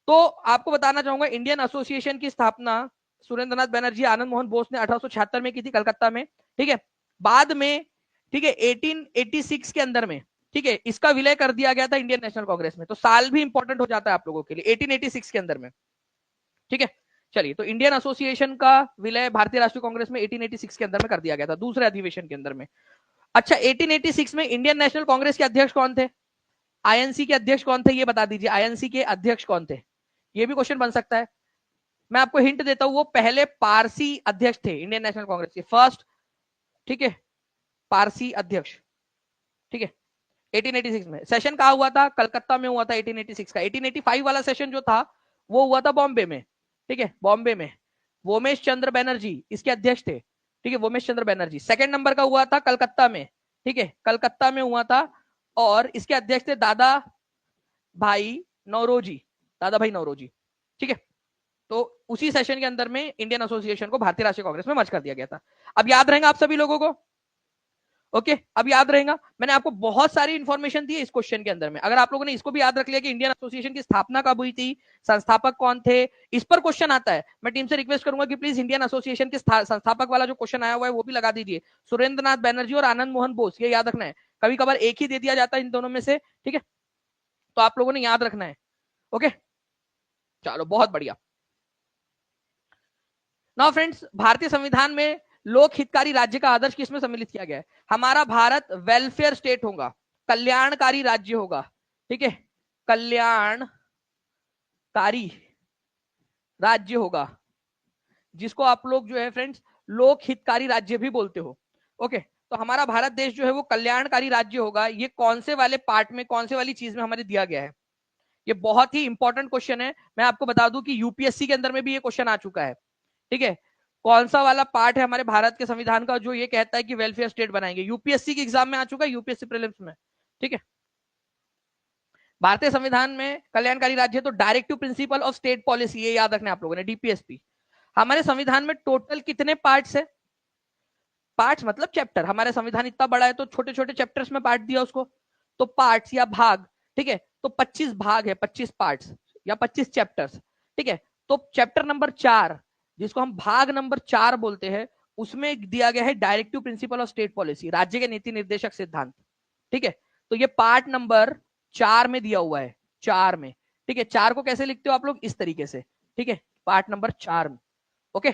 तो आपको बताना चाहूंगा, इंडियन एसोसिएशन की स्थापना सुरेंद्रनाथ बैनर्जी आनंद मोहन बोस ने 1876 में की थी कलकत्ता में, ठीक है। बाद में, ठीक है, 1886 के अंदर में, ठीक है, इसका विलय कर दिया गया था इंडियन नेशनल कांग्रेस में। तो साल भी इंपॉर्टेंट हो जाता है आप लोगों के लिए, 1886 के अंदर में, ठीक है। चलिए, तो इंडियन एसोसिएशन का विलय भारतीय राष्ट्रीय कांग्रेस में 1886 के अंदर में कर दिया गया था, दूसरे अधिवेशन के अंदर में। अच्छा, 1886 में इंडियन नेशनल कांग्रेस के अध्यक्ष कौन थे? आईएनसी के अध्यक्ष कौन थे ये बता दीजिए, आईएनसी के अध्यक्ष कौन थे? ये भी क्वेश्चन बन सकता है। मैं आपको हिंट देता हूं, वो पहले पारसी अध्यक्ष थे इंडियन नेशनल कांग्रेस के, फर्स्ट, ठीक है, पारसी अध्यक्ष, ठीक है। 1886 में सेशन कहा हुआ था? कलकत्ता में हुआ था 1886 का। 1885 वाला सेशन जो था वो हुआ था बॉम्बे में, ठीक है, बॉम्बे में। वोमेश चंद्र बैनर्जी इसके अध्यक्ष थे, ठीक है, वोमेश चंद्र बैनर्जी। सेकंड नंबर का हुआ था कलकत्ता में, ठीक है, कलकत्ता में हुआ था, और इसके अध्यक्ष थे दादा भाई नौरोजी, दादा भाई नौरोजी, ठीक है। तो उसी सेशन के अंदर में इंडियन एसोसिएशन को भारतीय राष्ट्रीय कांग्रेस में मर्ज कर दिया गया था। अब याद रहेगा आप सभी लोगों को? ओके, अब याद रहेगा। मैंने आपको बहुत सारी इंफॉर्मेशन दी है इस क्वेश्चन के अंदर में, अगर आप लोगों ने इसको भी याद रख लिया कि इंडियन एसोसिएशन की स्थापना कब हुई थी, संस्थापक कौन थे, इस पर क्वेश्चन आता है, मैं टीम से रिक्वेस्ट करूंगा कि प्लीज इंडियन एसोसिएशन के संस्थापक वाला जो क्वेश्चन आया हुआ है वो भी लगा दीजिए। सुरेंद्रनाथ बैनर्जी और आनंद मोहन बोस, ये याद रखना है, कभी कभार एक ही दे दिया जाता है इन दोनों में से, ठीक है, तो आप लोगों ने याद रखना है। ओके, चलो बहुत बढ़िया। नाउ फ्रेंड्स, भारतीय संविधान में लोक हितकारी राज्य का आदर्श किसमें सम्मिलित किया गया है? हमारा भारत वेलफेयर स्टेट होगा, कल्याणकारी राज्य होगा, ठीक है, कल्याणकारी राज्य होगा, जिसको आप लोग जो है फ्रेंड्स लोक हितकारी राज्य भी बोलते हो। ओके, तो हमारा भारत देश जो है वो कल्याणकारी राज्य होगा। ये कौन से वाले पार्ट में, कौन से वाली चीज में हमारे दिया गया है? ये बहुत ही इंपॉर्टेंट क्वेश्चन है। मैं आपको बता दूं कि यूपीएससी के अंदर में भी ये क्वेश्चन आ चुका है, ठीक है। कौन सा वाला पार्ट है हमारे भारत के संविधान का जो ये कहता है कि वेलफेयर स्टेट बनाएंगे? यूपीएससी के एग्जाम में आ चुका है, यूपीएससी प्रीलिम्स में, ठीक है। भारतीय संविधान में कल्याणकारी राज्य तो directive principle of state policy, ये याद रखना है आप लोगों ने, डीपीएसपी। हमारे संविधान में टोटल कितने पार्ट्स है? पार्ट्स मतलब चैप्टर, हमारे संविधान इतना बड़ा है तो छोटे छोटे चैप्टर्स में बांट दिया उसको, तो पार्ट्स या भाग, ठीक है, तो 25 भाग है, 25 पार्ट्स या 25 चैप्टर्स, ठीक है। तो चैप्टर नंबर 4, जिसको हम भाग नंबर 4 बोलते हैं, उसमें दिया गया है directive principle of state policy, राज्य के नीति निर्देशक सिद्धांत, ठीक है। तो ये पार्ट नंबर 4 में दिया हुआ है, 4 में, ठीक है। 4 को कैसे लिखते हो आप लोग? इस तरीके से, ठीक है, पार्ट नंबर 4 में, ओके,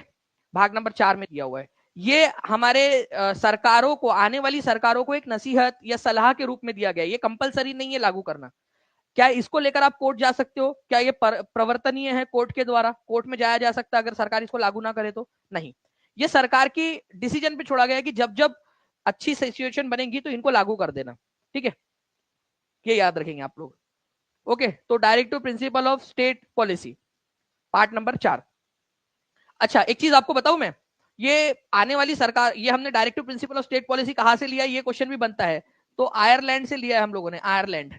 भाग नंबर 4 में दिया हुआ है। ये हमारे सरकारों को, आने वाली सरकारों को एक नसीहत या सलाह के रूप में दिया गया है, ये कंपलसरी नहीं है लागू करना। क्या इसको लेकर आप कोर्ट जा सकते हो? क्या ये प्रवर्तनीय है कोर्ट के द्वारा? कोर्ट में जाया जा सकता है अगर सरकार इसको लागू ना करे तो? नहीं, ये सरकार की डिसीजन पे छोड़ा गया है कि जब जब अच्छी सिचुएशन बनेगी तो इनको लागू कर देना, ठीक है, ये याद रखेंगे आप लोग। ओके, तो directive principle of state policy, part number 4। अच्छा, एक चीज आपको बताऊं मैं, ये आने वाली सरकार, ये हमने directive principle of state policy कहां से लिया है, ये क्वेश्चन भी बनता है, तो आयरलैंड से लिया है हम लोगों ने, आयरलैंड।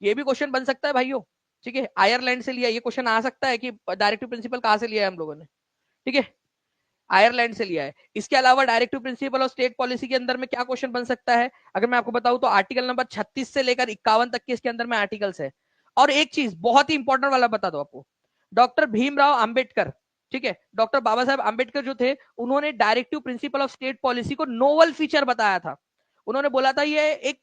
ये भी क्वेश्चन बन सकता है भाइयों, ठीक है, आयरलैंड से लिया। ये क्वेश्चन आ सकता है कि डायरेक्टिव प्रिंसिपल कहां से लिया है हम लोगों ने, ठीक है, आयरलैंड से लिया है। इसके अलावा डायरेक्टिव प्रिंसिपल और स्टेट पॉलिसी के अंदर में क्या क्वेश्चन बन सकता है, अगर मैं आपको बताऊं तो आर्टिकल नंबर 36 से लेकर 51 तक के इसके अंदर में आर्टिकल्स है। और एक चीज बहुत ही इंपॉर्टेंट वाला बता दो आपको, डॉक्टर भीमराव अंबेडकर, ठीक है, डॉक्टर बाबा साहब अंबेडकर जो थे, उन्होंने directive principle of state policy को नोवल फीचर बताया था। उन्होंने बोला था ये एक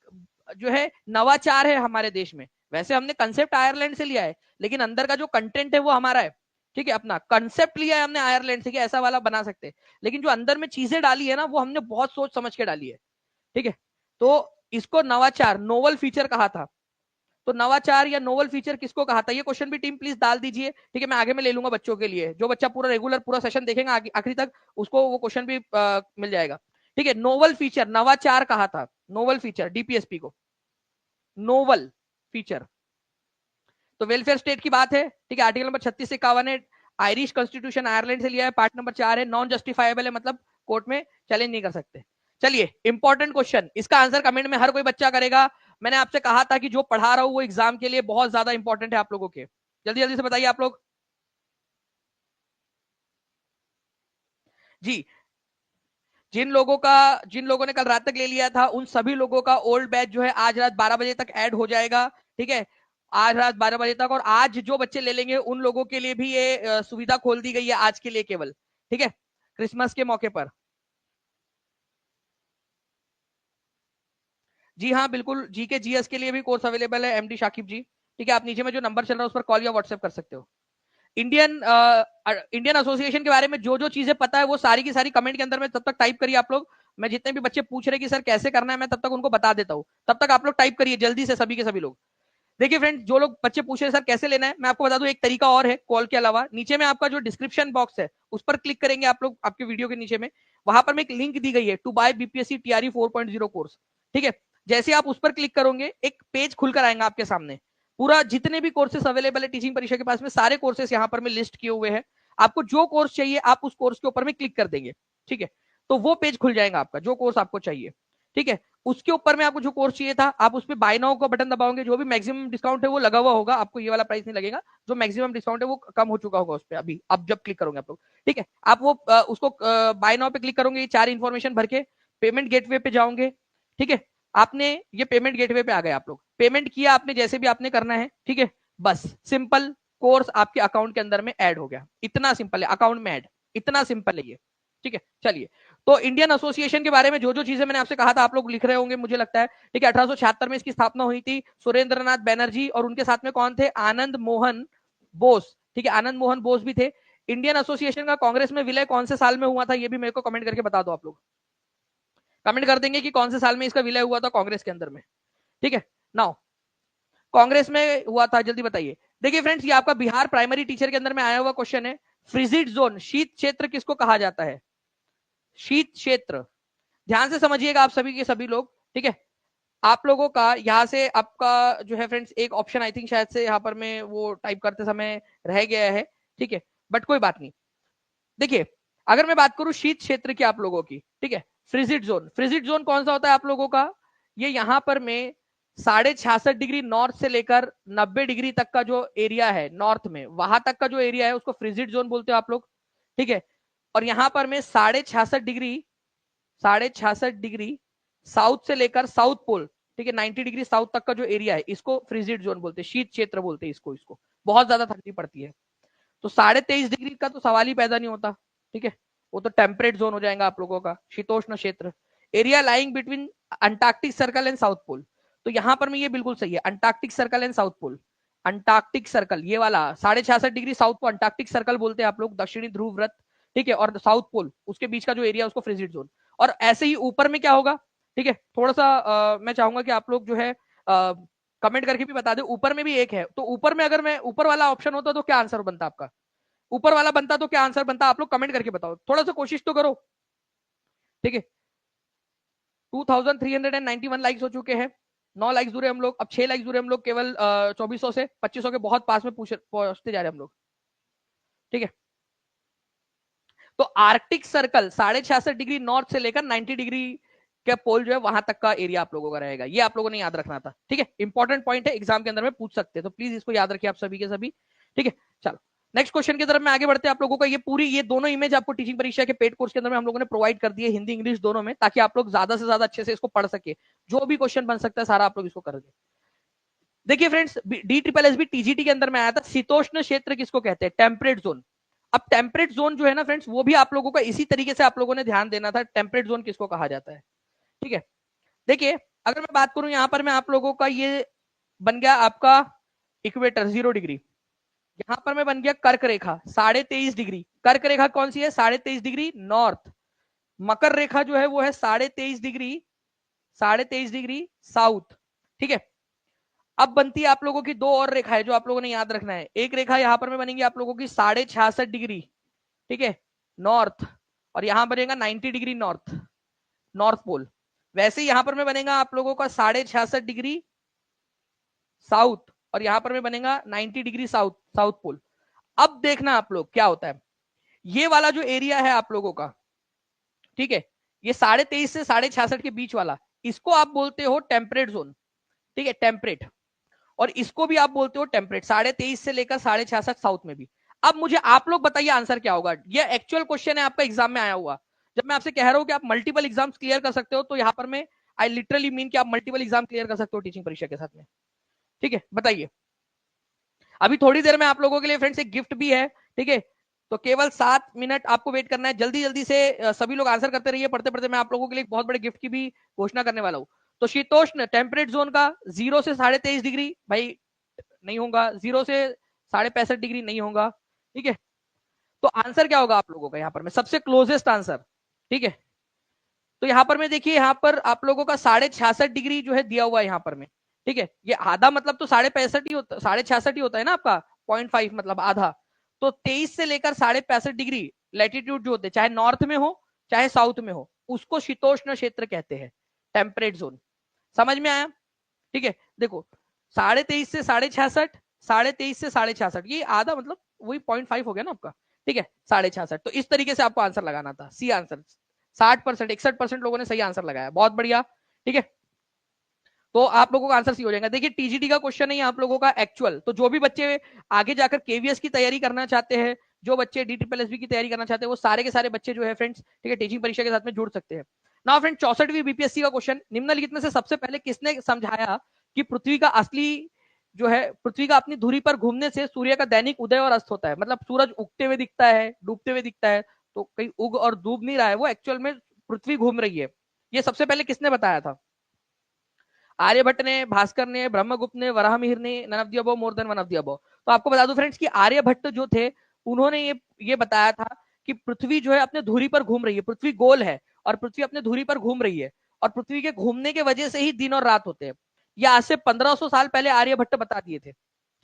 जो है नवाचार है हमारे देश में। वैसे हमने कंसेप्ट आयरलैंड से लिया है, लेकिन अंदर का जो कंटेंट है वो हमारा है, ठीक है, अपना कंसेप्ट लिया है हमने आयरलैंड से कि ऐसा वाला बना सकते हैं, लेकिन जो अंदर में चीजें डाली है ना वो हमने बहुत सोच समझ के डाली है, ठीक है। तो इसको नवाचार, नोवल फीचर कहा था। तो नवाचार या नोवल फीचर किसको कहा था, ये क्वेश्चन भी टीम प्लीज डाल दीजिए, ठीक है। मैं आगे में ले लूंगा बच्चों के लिए, जो बच्चा पूरा रेगुलर पूरा सेशन देखेगा आखिरी तक, उसको वो क्वेश्चन भी मिल जाएगा, ठीक है। नोवल फीचर, नवाचार कहा था, नोवल फीचर डीपीएसपी को, नोवल फीचर। तो वेलफेयर स्टेट की बात है, ठीक है, आर्टिकल नंबर 36 से 51 है। आयरिश कॉन्स्टिट्यूशन आयरलैंड से लिया है, पार्ट नंबर 4 है, नॉन जस्टिफाइबल है, मतलब कोर्ट में चैलेंज नहीं कर सकते। चलिए, इंपॉर्टेंट क्वेश्चन, इसका आंसर कमेंट में हर कोई बच्चा करेगा। मैंने आपसे कहा था कि जो पढ़ा रहा हूं वो एग्जाम के लिए बहुत ज्यादा इंपॉर्टेंट है आप लोगों के। जल्दी जल्दी से बताइए आप लोग जी। जिन लोगों ने कल रात तक ले लिया था उन सभी लोगों का ओल्ड बैच जो है आज रात 12 बजे तक ऐड हो जाएगा, ठीक है, आज रात 12 बजे तक। और आज जो बच्चे ले लेंगे उन लोगों के लिए भी ये सुविधा खोल दी गई है आज के लिए केवल, ठीक है, क्रिसमस के मौके पर। जी हाँ बिल्कुल, जी के जीएस के लिए भी कोर्स अवेलेबल है, एमडी शाकिब जी, ठीक है। आप नीचे में जो नंबर चल रहा है उस पर कॉल या व्हाट्सएप कर सकते हो। इंडियन इंडियन एसोसिएशन के बारे में जो जो चीजें पता है वो सारी की सारी कमेंट के अंदर में तब तक टाइप करिए आप लोग। मैं जितने भी बच्चे पूछ रहे कि सर कैसे करना है, मैं तब तक उनको बता देता हूँ, तब तक आप लोग टाइप करिए जल्दी से सभी के सभी लोग। देखिए फ्रेंड्स, जो लोग बच्चे पूछ रहे हैं सर कैसे लेना है, मैं आपको बता दूं एक तरीका और है कॉल के अलावा। नीचे में आपका जो डिस्क्रिप्शन बॉक्स है उस पर क्लिक करेंगे आप लोग, आपके वीडियो के नीचे में, वहां पर में एक लिंक दी गई है to buy BPSC TRE 4.0 course, ठीक है। जैसे आप उस पर क्लिक करोगे एक पेज खुलकर आएगा आपके सामने, पूरा जितने भी कोर्सेस अवेलेबल है टीचिंग परीक्षा के पास में सारे कोर्सेस यहाँ पर में लिस्ट किए हुए हैं। आपको जो कोर्स चाहिए आप उस कोर्स के ऊपर में क्लिक कर देंगे, ठीक है, तो वो पेज खुल जाएगा आपका जो कोर्स आपको चाहिए, ठीक है। उसके ऊपर में आपको जो कोर्स चाहिए था आप उस पर बाय नाउ का बटन दबाओगे, जो भी मैक्सिमम डिस्काउंट है वो लगा हुआ होगा, आपको ये वाला प्राइस नहीं लगेगा, जो मैक्सिमम डिस्काउंट है वो कम हो चुका होगा उस पर अभी, अब जब क्लिक करोगे आप लोग, ठीक है। आप वो उसको बाय नाउ पे क्लिक करोगे, ये 4 इन्फॉर्मेशन भर के पेमेंट गेटवे पे जाओगे, ठीक है। आपने ये पेमेंट गेटवे पे आ गए, आप लोग पेमेंट किया आपने जैसे भी आपने करना है, ठीक है, बस सिंपल कोर्स आपके अकाउंट के अंदर में ऐड हो गया, इतना सिंपल है, अकाउंट में ऐड, इतना सिंपल है ये, ठीक है। चलिए, तो इंडियन एसोसिएशन के बारे में जो जो चीजें मैंने आपसे कहा था आप लोग लिख रहे होंगे मुझे लगता है, ठीक है। 1876 में इसकी स्थापना हुई थी, सुरेंद्रनाथ बैनर्जी और उनके साथ में कौन थे, आनंद मोहन बोस, ठीक है, आनंद मोहन बोस भी थे। इंडियन एसोसिएशन का कांग्रेस में विलय कौन से साल में हुआ था, ये भी मेरे को कमेंट करके बता दो आप लोग, कमेंट कर देंगे कि कौन से साल में इसका विलय हुआ था कांग्रेस के अंदर में, ठीक है। नाउ कांग्रेस में हुआ था, जल्दी बताइए। देखिए फ्रेंड्स, ये आपका बिहार प्राइमरी टीचर के अंदर में आया हुआ क्वेश्चन है। फ्रिजिड जोन, शीत क्षेत्र किसको कहा जाता है, शीत क्षेत्र, ध्यान से समझिएगा आप सभी के सभी लोग, ठीक है। आप लोगों का यहां से आपका जो है फ्रेंड्स एक ऑप्शन आई थिंक शायद से यहाँ पर मैं वो टाइप करते समय रह गया है, ठीक है, बट कोई बात नहीं। देखिए, अगर मैं बात करूं शीत क्षेत्र की आप लोगों की, ठीक है, फ्रिजिड जोन, फ्रिजिड जोन कौन सा होता है आप लोगों का, ये यहां पर में 66.5 डिग्री नॉर्थ से लेकर 90 डिग्री तक का जो एरिया है नॉर्थ में, वहां तक का जो एरिया है उसको फ्रिजिड जोन बोलते हो आप लोग, ठीक है। और यहां पर में 66.5 डिग्री साउथ से लेकर साउथ पोल, ठीक है, 90 डिग्री साउथ तक का जो एरिया है इसको फ्रिजिड जोन बोलते हैं, शीत क्षेत्र बोलते हैं इसको, इसको बहुत ज्यादा ठंडी पड़ती है। तो 23.5 डिग्री का तो सवाल ही पैदा नहीं होता, ठीक है, वो तो टेम्परेट जोन हो जाएगा आप लोगों का, शीतोष्ण क्षेत्र, area lying between Antarctic circle and south pole. तो यहां पर में ये बिल्कुल सही है, Antarctic circle and south pole, Antarctic circle ये वाला 66.5 डिग्री साउथ को अंटार्कटिक सर्कल बोलते हैं आप लोग, दक्षिणी ध्रुव व्रत, ठीक है, और साउथ पोल उसके बीच का जो एरिया उसको फ्रिजिड जोन। और ऐसे ही ऊपर में क्या होगा, ठीक है, थोड़ा सा मैं चाहूंगा कि आप लोग जो है कमेंट करके भी बता दे, ऊपर में भी एक है, तो ऊपर में अगर मैं ऊपर वाला ऑप्शन होता तो क्या आंसर बनता आपका, ऊपर वाला बनता तो क्या आंसर बनता, आप लोग कमेंट करके बताओ, थोड़ा सा कोशिश तो करो, ठीक है। 2391 लाइक्स हो चुके हैं, 9 लाइक्स दूर है हम लोग, अब 6 लाइक्स दूर है हम लोग, केवल 2400 से 2500 के बहुत पास में पहुंचते जा रहे हैं हम लोग, ठीक है। तो आर्कटिक सर्कल 66.5 डिग्री नॉर्थ से लेकर 90 डिग्री क्या पोल जो है वहां तक का एरिया आप लोगों का रहेगा। ये आप लोगों ने याद रखना था, ठीक है, इंपॉर्टेंट पॉइंट है, एग्जाम के अंदर में पूछ सकते हैं, तो प्लीज इसको याद रखिए आप सभी के सभी, ठीक है। चलो नेक्स्ट क्वेश्चन की तरफ में आगे बढ़ते हैं। आप लोगों का ये दोनों इमेज आपको टीचिंग परीक्षा के पेड कोर्स के अंदर में हम लोगों ने प्रोवाइड कर दी है, हिंदी इंग्लिश दोनों में, ताकि आप लोग ज्यादा से ज्यादा अच्छे से इसको पढ़ सके, जो भी क्वेश्चन बन सकता है सारा आप लोग इसको कर दे। देखिए फ्रेंड्स, DSSS TGT के अंदर में आया था, शीतोष्ण क्षेत्र किसको कहते हैं, टेम्परेट जोन। अब टेम्परेट जोन जो है ना फ्रेंड्स, वो भी आप लोगों का इसी तरीके से आप लोगों ने ध्यान देना था, टेम्परेट जोन किसको कहा जाता है, ठीक है। देखिए अगर मैं बात करूं यहां पर मैं आप लोगों का ये बन गया आपका इक्वेटर 0 डिग्री, यहां पर मैं बन गया कर्क रेखा 23.5 डिग्री, कर्क रेखा कौन सी है 23.5 डिग्री नॉर्थ, मकर रेखा जो है वो है 23.5 डिग्री, 23.5 डिग्री साउथ, ठीक है। अब बनती है आप लोगों की दो और रेखाएं जो आप लोगों ने याद रखना है, एक रेखा यहां पर में बनेगी आप लोगों की 66.5 डिग्री, ठीक है, नॉर्थ, और यहां बनेगा 90 डिग्री नॉर्थ, नॉर्थ पोल। वैसे ही यहां पर में बनेगा आप लोगों का 66.5 डिग्री साउथ, और यहां पर में बनेगा 90 डिग्री साउथ, साउथ पोल। अब देखना आप लोग क्या होता है, ये वाला जो एरिया है आप लोगों का, ठीक है, ये 23.5 से 66.5 के बीच वाला, इसको आप बोलते हो टेम्परेट जोन, ठीक है, टेम्परेट। और इसको भी आप बोलते हो टेम्परेट, 23.5 से लेकर 66.5 साउथ में भी। अब मुझे आप लोग बताइए आंसर क्या होगा, ये एक्चुअल क्वेश्चन है आपका एग्जाम में आया हुआ। जब मैं आपसे कह रहा हूं कि आप मल्टीपल एग्जाम क्लियर कर सकते हो, तो यहां पर मैं आई लिटरली मीन कि आप मल्टीपल एग्जाम क्लियर कर सकते हो टीचिंग परीक्षा के साथ में, ठीक है। बताइए, अभी थोड़ी देर में आप लोगों के लिए फ्रेंड्स एक गिफ्ट भी है, ठीक है, तो केवल 7 मिनट आपको वेट करना है, जल्दी जल्दी से सभी लोग आंसर करते रहिए, पढ़ते पढ़ते मैं आप लोगों के लिए बहुत बड़े गिफ्ट की भी घोषणा करने वाला हूं। तो शीतोष्ण टेम्परेट जोन का 0 से 23.5 डिग्री भाई नहीं होगा, 0 से 65.5 डिग्री नहीं होगा, ठीक है। तो आंसर क्या होगा आप लोगों का यहाँ पर में सबसे क्लोजेस्ट आंसर, ठीक है। तो यहाँ पर में देखिए, यहाँ पर आप लोगों का 66.5 डिग्री जो है दिया हुआ है यहाँ पर में, ठीक है। ये आधा मतलब तो 65.5 ही होता, 66.5 ही होता है ना आपका, 0.5 मतलब आधा। तो 23 से लेकर 65.5 डिग्री लैटिट्यूड जो होते हैं, चाहे नॉर्थ में हो चाहे साउथ में हो, उसको शीतोष्ण क्षेत्र कहते हैं, टेम्परेट जोन। समझ में आया, ठीक है। देखो 23.5 से 66.5, 23.5 से 66.5, ये आधा मतलब वही 0.5 हो गया ना आपका, ठीक है, 66.5। तो इस तरीके से आपको आंसर लगाना था, सी आंसर। 60%, 61% लोगों ने सही आंसर लगाया, बहुत बढ़िया, ठीक है। तो आप लोगों का आंसर सी हो जाएगा। देखिए टीजीटी का क्वेश्चन है आप लोगों का एक्चुअल, तो जो भी बच्चे आगे जाकर केवीएस की तैयारी करना चाहते हैं, जो बच्चे DSSS की तैयारी करना चाहते हैं, वो सारे के सारे बच्चे जो है फ्रेंड्स, ठीक है, टीचिंग परीक्षा के साथ में जुड़ सकते हैं। नाउ फ्रेंड 64वीं बीपीएससी का क्वेश्चन, निम्नलिखित में से सबसे पहले किसने समझाया कि पृथ्वी का असली जो है, पृथ्वी का अपनी धुरी पर घूमने से सूर्य का दैनिक उदय और अस्त होता है, मतलब सूरज उगते हुए दिखता है, डूबते हुए दिखता है, तो कहीं उग और डूब नहीं रहा है वो, एक्चुअल में पृथ्वी घूम रही है। ये सबसे पहले किसने बताया था, आर्यभट्ट ने, भास्कर ने, ब्रह्मगुप्त ने, वराहमिहिर ने, none of the above, more than one of the above. तो आपको बता दूं फ्रेंड्स कि आर्यभट्ट जो थे, उन्होंने ये बताया था कि पृथ्वी जो है अपने धुरी पर घूम रही है, पृथ्वी गोल है और पृथ्वी अपने धुरी पर घूम रही है, और पृथ्वी के घूमने के वजह से ही दिन और रात होते हैं। ये आज से 1500 साल पहले आर्यभट्ट बता दिए थे,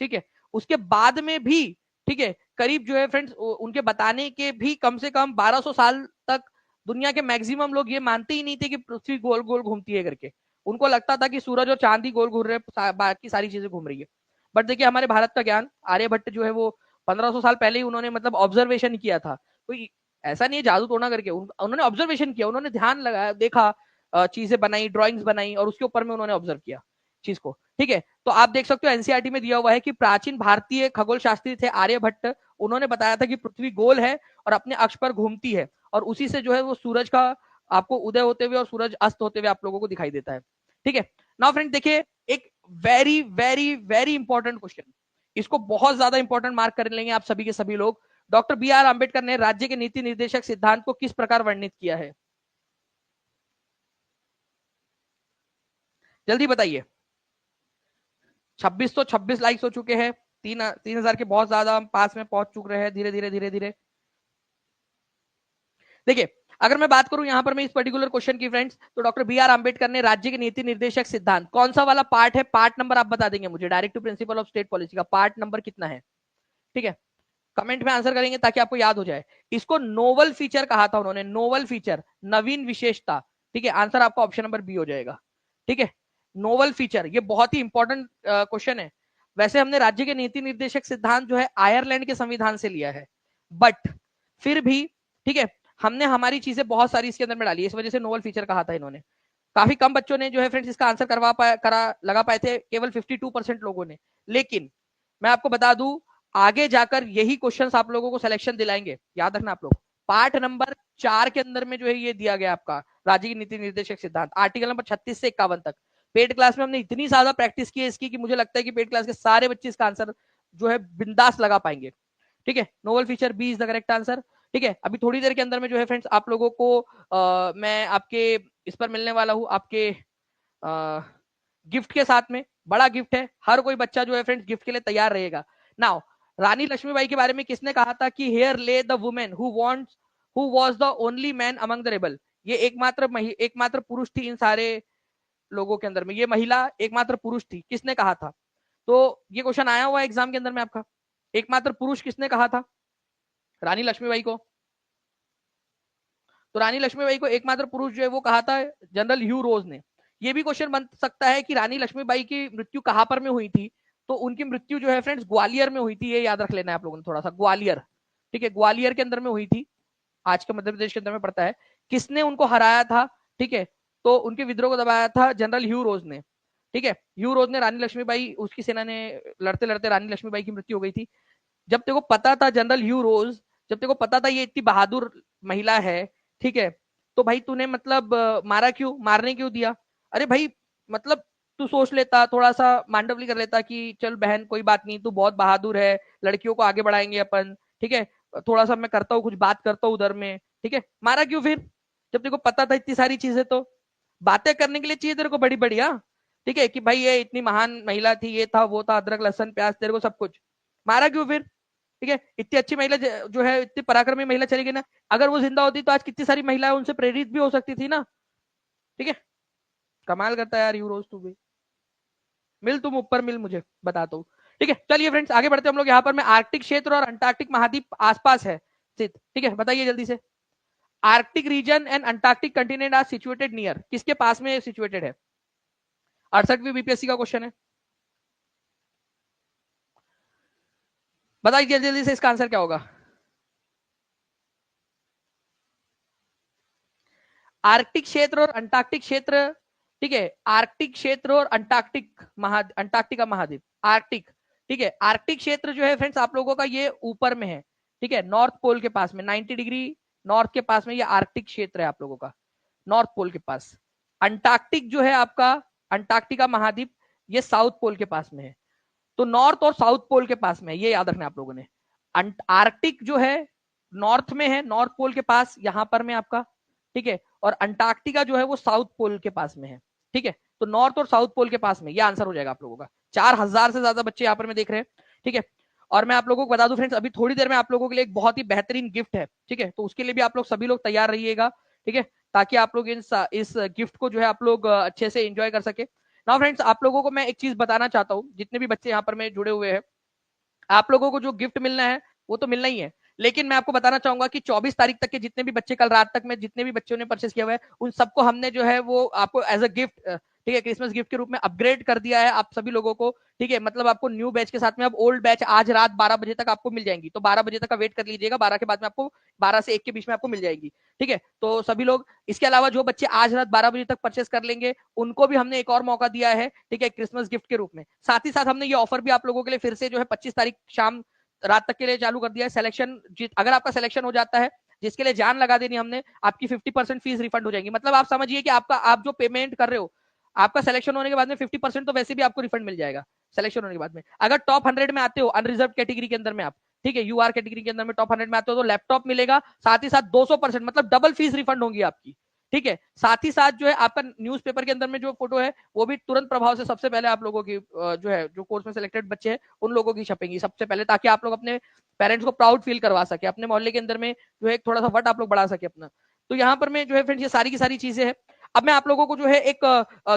ठीक है। उसके बाद में भी, ठीक है, करीब जो है फ्रेंड्स उनके बताने के भी कम से कम 1200 साल तक दुनिया के मैक्सिमम लोग ये मानते ही नहीं थे कि पृथ्वी गोल गोल घूमती है करके। उनको लगता था कि सूरज और चांद ही गोल घूम रहे हैं, बाकी सारी चीजें घूम रही है। बट देखिए हमारे भारत का ज्ञान, आर्यभट्ट जो है वो 1500 साल पहले ही उन्होंने मतलब ऑब्जर्वेशन किया था, कोई ऐसा नहीं है जादू टोना करके, उन्होंने ऑब्जर्वेशन किया, उन्होंने ध्यान लगाया, देखा, चीजें बनाई, ड्रॉइंग्स बनाई, और उसके ऊपर में उन्होंने ऑब्जर्व किया चीज को, ठीक है। तो आप देख सकते हो एनसीईआरटी में दिया हुआ है कि प्राचीन भारतीय खगोल शास्त्री थे आर्यभट्ट, उन्होंने बताया था कि पृथ्वी गोल है और अपने अक्ष पर घूमती है, और उसी से जो है वो सूरज का आपको उदय होते हुए और सूरज अस्त होते हुए आप लोगों को दिखाई देता है, ठीक है। नाउ फ्रेंड देखिए, एक very very very important question, इसको बहुत ज्यादा इंपॉर्टेंट मार्क कर लेंगे आप सभी के सभी लोग। डॉक्टर BR आंबेडकर ने राज्य के नीति निर्देशक सिद्धांत को किस प्रकार वर्णित किया है, जल्दी बताइए। 2626 लाइक्स हो चुके हैं, 3000 के बहुत ज्यादा हम पास में पहुंच चुके हैं, धीरे धीरे धीरे धीरे। देखिए अगर मैं बात करूं यहां पर मैं इस पर्टिकुलर क्वेश्चन की फ्रेंड्स, तो डॉक्टर BR आंबेडकर ने राज्य के नीति निर्देशक सिद्धांत, कौन सा वाला पार्ट है, पार्ट नंबर आप बता देंगे मुझे, directive principle of state policy का पार्ट नंबर कितना है, ठीक है, कमेंट में आंसर करेंगे ताकि आपको याद हो जाए। इसको नोवल फीचर कहा था उन्होंने, नोवल फीचर, नवीन विशेषता, ठीक है। आंसर आपका ऑप्शन नंबर बी हो जाएगा, ठीक है। नोवल फीचर ये बहुत ही इंपॉर्टेंट क्वेश्चन है। वैसे हमने राज्य के नीति निर्देशक सिद्धांत जो है आयरलैंड के संविधान से लिया है, बट फिर भी, ठीक है, हमने हमारी चीजें बहुत सारी इसके अंदर में डाली, इस वजह से नोवल फीचर कहा था इन्होंने। काफी कम बच्चों ने जो है फ्रेंड्स इसका आंसर लगा पाए थे, केवल 52% लोगों ने। लेकिन मैं आपको बता दूं, आगे जाकर यही क्वेश्चंस आप लोगों को सिलेक्शन दिलाएंगे, याद रखना आप लोग। पार्ट नंबर 4 के अंदर में जो है ये दिया गया आपका राज्य की नीति निर्देशक सिद्धांत, आर्टिकल नंबर 36 से 51 तक। पेड क्लास में हमने इतनी ज्यादा प्रैक्टिस की है इसकी कि मुझे लगता है कि पेड क्लास के सारे बच्चे इसका आंसर जो है बिंदास लगा पाएंगे। ठीक है, novel feature B is the correct answer. ठीक है, अभी थोड़ी देर के अंदर में जो है फ्रेंड्स आप लोगों को मैं आपके इस पर मिलने वाला हूं, आपके गिफ्ट के साथ में। बड़ा गिफ्ट है, हर कोई बच्चा जो है फ्रेंड्स गिफ्ट के लिए तैयार रहेगा। नाउ, रानी लक्ष्मीबाई के बारे में किसने कहा था कि हेयर ले the women who was the only man among the rebel. ये एकमात्र पुरुष थी इन सारे लोगों के अंदर में, ये महिला एकमात्र पुरुष थी, किसने कहा था? तो ये क्वेश्चन आया हुआ एग्जाम के अंदर में आपका, एकमात्र पुरुष किसने कहा था रानी लक्ष्मीबाई को? तो रानी लक्ष्मीबाई को एकमात्र पुरुष जो है वो कहा था जनरल ह्यू रोज ने। ये भी क्वेश्चन बन सकता है कि रानी लक्ष्मीबाई की मृत्यु कहां पर में हुई थी? तो उनकी मृत्यु जो है फ्रेंड्स ग्वालियर में हुई थी, ये याद रख लेना है आप लोगों ने थोड़ा सा, ग्वालियर। ठीक है, ग्वालियर के अंदर में हुई थी, आज के मध्य प्रदेश के अंदर में पड़ता है। किसने उनको हराया था? ठीक है, तो उनके विद्रोह को दबाया था जनरल ह्यू रोज ने। ठीक है, ह्यू रोज ने, रानी लक्ष्मीबाई, उसकी सेना ने लड़ते लड़ते रानी लक्ष्मीबाई की मृत्यु हो गई थी। जब तेको पता था जनरल ह्यू रोज, जब तेको पता था ये इतनी बहादुर महिला है, ठीक है, तो भाई तूने मतलब मारा क्यों, मारने क्यों दिया? अरे भाई, मतलब तू सोच लेता, थोड़ा सा मांडवली कर लेता कि चल बहन कोई बात नहीं, तू बहुत बहादुर है, लड़कियों को आगे बढ़ाएंगे अपन, ठीक है, थोड़ा सा मैं करता हूँ, कुछ बात करता हूँ उधर में, ठीक है। मारा क्यों फिर, जब तेको पता था इतनी सारी चीजें? तो बातें करने के लिए चाहिए तेरे को बड़ी बढ़िया, ठीक है, कि भाई ये इतनी महान महिला थी, ये था वो था, अदरक लहसन प्याज, तेरे को सब कुछ। मारा क्यों फिर? ठीक है, इतनी अच्छी महिला जो है, इतनी पराक्रमी महिला चली गई ना, अगर वो जिंदा होती तो आज कितनी सारी महिलाएं उनसे प्रेरित भी हो सकती थी ना। ठीक है, कमाल करता है यार यूरोज, तू भी मिल, तुम ऊपर मिल, मुझे बताता हूँ। ठीक है, चलिए फ्रेंड्स आगे बढ़ते हम लोग। यहाँ पर मैं आर्कटिक क्षेत्र और अंटार्कटिक महाद्वीप आसपास है स्थित, ठीक है, बताइए जल्दी से। Arctic region and Antarctic continent are situated near, किसके पास में सिचुएटेड है? 68वीं बीपीएससी का क्वेश्चन है, बताइए जल्दी जल्दी से, इसका आंसर क्या होगा? आर्कटिक क्षेत्र और अंटार्कटिक क्षेत्र, ठीक है, आर्कटिक क्षेत्र और अंटार्कटिका महाद्वीप, आर्कटिक, ठीक है, आर्कटिक क्षेत्र जो है फ्रेंड्स आप लोगों का ये ऊपर में है, ठीक है, नॉर्थ पोल के पास में, 90 डिग्री नॉर्थ के पास में ये आर्कटिक क्षेत्र है आप लोगों का, नॉर्थ पोल के पास। अंटार्कटिक जो है आपका, अंटार्कटिका महाद्वीप, ये साउथ पोल के पास में है। तो नॉर्थ और साउथ पोल के पास में, ये याद रखना आप लोगों ने। आर्कटिक जो है नॉर्थ में है, नॉर्थ पोल के पास, यहां पर में आपका, ठीक है, और अंटार्कटिका जो है वो साउथ पोल के पास में है। ठीक है, तो नॉर्थ और साउथ पोल के पास में, ये आंसर हो जाएगा आप लोगों का। 4000 से ज्यादा बच्चे यहाँ पर में देख रहे हैं, ठीक है। और मैं आप लोगों को बता दूं फ्रेंड्स, अभी थोड़ी देर में आप लोगों के लिए एक बहुत ही बेहतरीन गिफ्ट है, ठीक है, तो उसके लिए भी आप लोग सभी लोग तैयार रहिएगा, ठीक है, ताकि आप लोग इस गिफ्ट को जो है आप लोग अच्छे से एंजॉय कर सके। नाउ फ्रेंड्स आप लोगों को मैं एक चीज बताना चाहता हूँ, जितने भी बच्चे यहाँ पर में जुड़े हुए हैं, आप लोगों को जो गिफ्ट मिलना है वो तो मिलना ही है, लेकिन मैं आपको बताना चाहूंगा कि 24 तारीख तक के जितने भी बच्चे, कल रात तक में जितने भी बच्चों ने परचेस किया हुआ है, उन सबको हमने जो है वो आपको एज अ गिफ्ट, ठीक है, क्रिसमस गिफ्ट के रूप में अपग्रेड कर दिया है आप सभी लोगों को। ठीक है, मतलब आपको न्यू बैच के साथ में अब ओल्ड बैच आज रात 12 बजे तक आपको मिल जाएंगी, तो 12 बजे तक का वेट कर लीजिएगा, 12 के बाद में आपको, 12 से 1 के बीच में आपको मिल जाएगी। ठीक है, तो सभी लोग, इसके अलावा जो बच्चे आज रात 12 बजे तक परचेस कर लेंगे उनको भी हमने एक और मौका दिया है, ठीक है, क्रिसमस गिफ्ट के रूप में। साथ ही साथ हमने ये ऑफर भी आप लोगों के लिए फिर से जो है 25 तारीख शाम रात तक के लिए चालू कर दिया है। सिलेक्शन, अगर आपका सिलेक्शन हो जाता है, जिसके लिए जान लगा देनी हमने, आपकी 50% फीस रिफंड हो जाएगी। मतलब आप समझिए कि आपका, आप जो पेमेंट कर रहे हो, आपका सिलेक्शन होने के बाद में 50% तो वैसे भी आपको रिफंड मिल जाएगा सिलेक्शन होने के बाद में। अगर टॉप 100 में आते हो, अनरिजर्व कैटेगरी के अंदर में आप, ठीक है, यूआर कैटेगरी के अंदर में टॉप 100 में आते हो, तो लैपटॉप मिलेगा, साथ ही साथ 200%, मतलब डबल फीस रिफंड होगी आपकी। ठीक है, साथ ही साथ जो है आपका न्यूज़पेपर के अंदर में जो फोटो है वो भी तुरंत प्रभाव से सबसे पहले आप लोगों की जो है, जो कोर्स में सिलेक्टेड बच्चे हैं उन लोगों की छपेंगी सबसे पहले, ताकि आप लोग अपने पेरेंट्स को प्राउड फील करवा सके, अपने मोहल्ले के अंदर में जो है थोड़ा सा वट आप लोग बढ़ा सके अपना। तो यहाँ पर मैं जो है फ्रेंड्स ये सारी की सारी चीजें हैं। अब मैं आप लोगों को जो है एक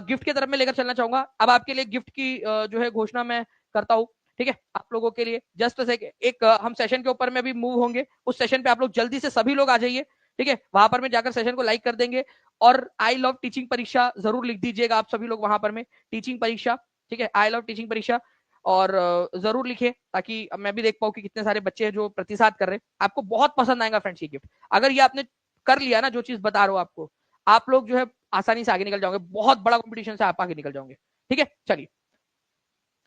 गिफ्ट की तरफ में लेकर चलना चाहूंगा। अब आपके लिए गिफ्ट की जो है घोषणा मैं करता हूँ, ठीक है, आप लोगों के लिए जस्ट एक हम सेशन के ऊपर में अभी मूव होंगे, उस सेशन पे आप लोग जल्दी से सभी लोग आ जाइए, ठीक है, वहां पर में जाकर सेशन को लाइक कर देंगे, और आई लव टीचिंग परीक्षा जरूर लिख दीजिएगा आप सभी लोग वहां पर में, टीचिंग परीक्षा, ठीक है, आई लव टीचिंग परीक्षा, और जरूर लिखे, ताकि मैं भी देख पाऊँ कि कितने सारे बच्चे हैं जो प्रतिसाद कर रहे हैं। आपको बहुत पसंद आएगा फ्रेंड्स ये गिफ्ट, अगर ये आपने कर लिया ना, जो चीज बता रहा हूँ आपको, आप लोग जो है आसानी से आगे निकल जाओगे, बहुत बड़ा कंपटीशन से आप आगे निकल जाओगे। ठीक है, चलिए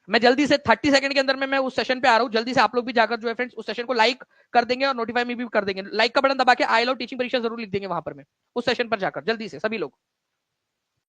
मैं जल्दी से 30 सेकंड के अंदर में मैं उस सेशन पे आ रहा हूँ। जल्दी से आप लोग भी जाकर जो है फ्रेंड्स उस सेशन को लाइक कर देंगे और नोटिफाई में भी कर देंगे। लाइक का बटन दबा के आई लव टीचिंग परीक्षा जरूर लिख देंगे वहां पर, मैं उस सेशन पर जाकर जल्दी से सभी लोग।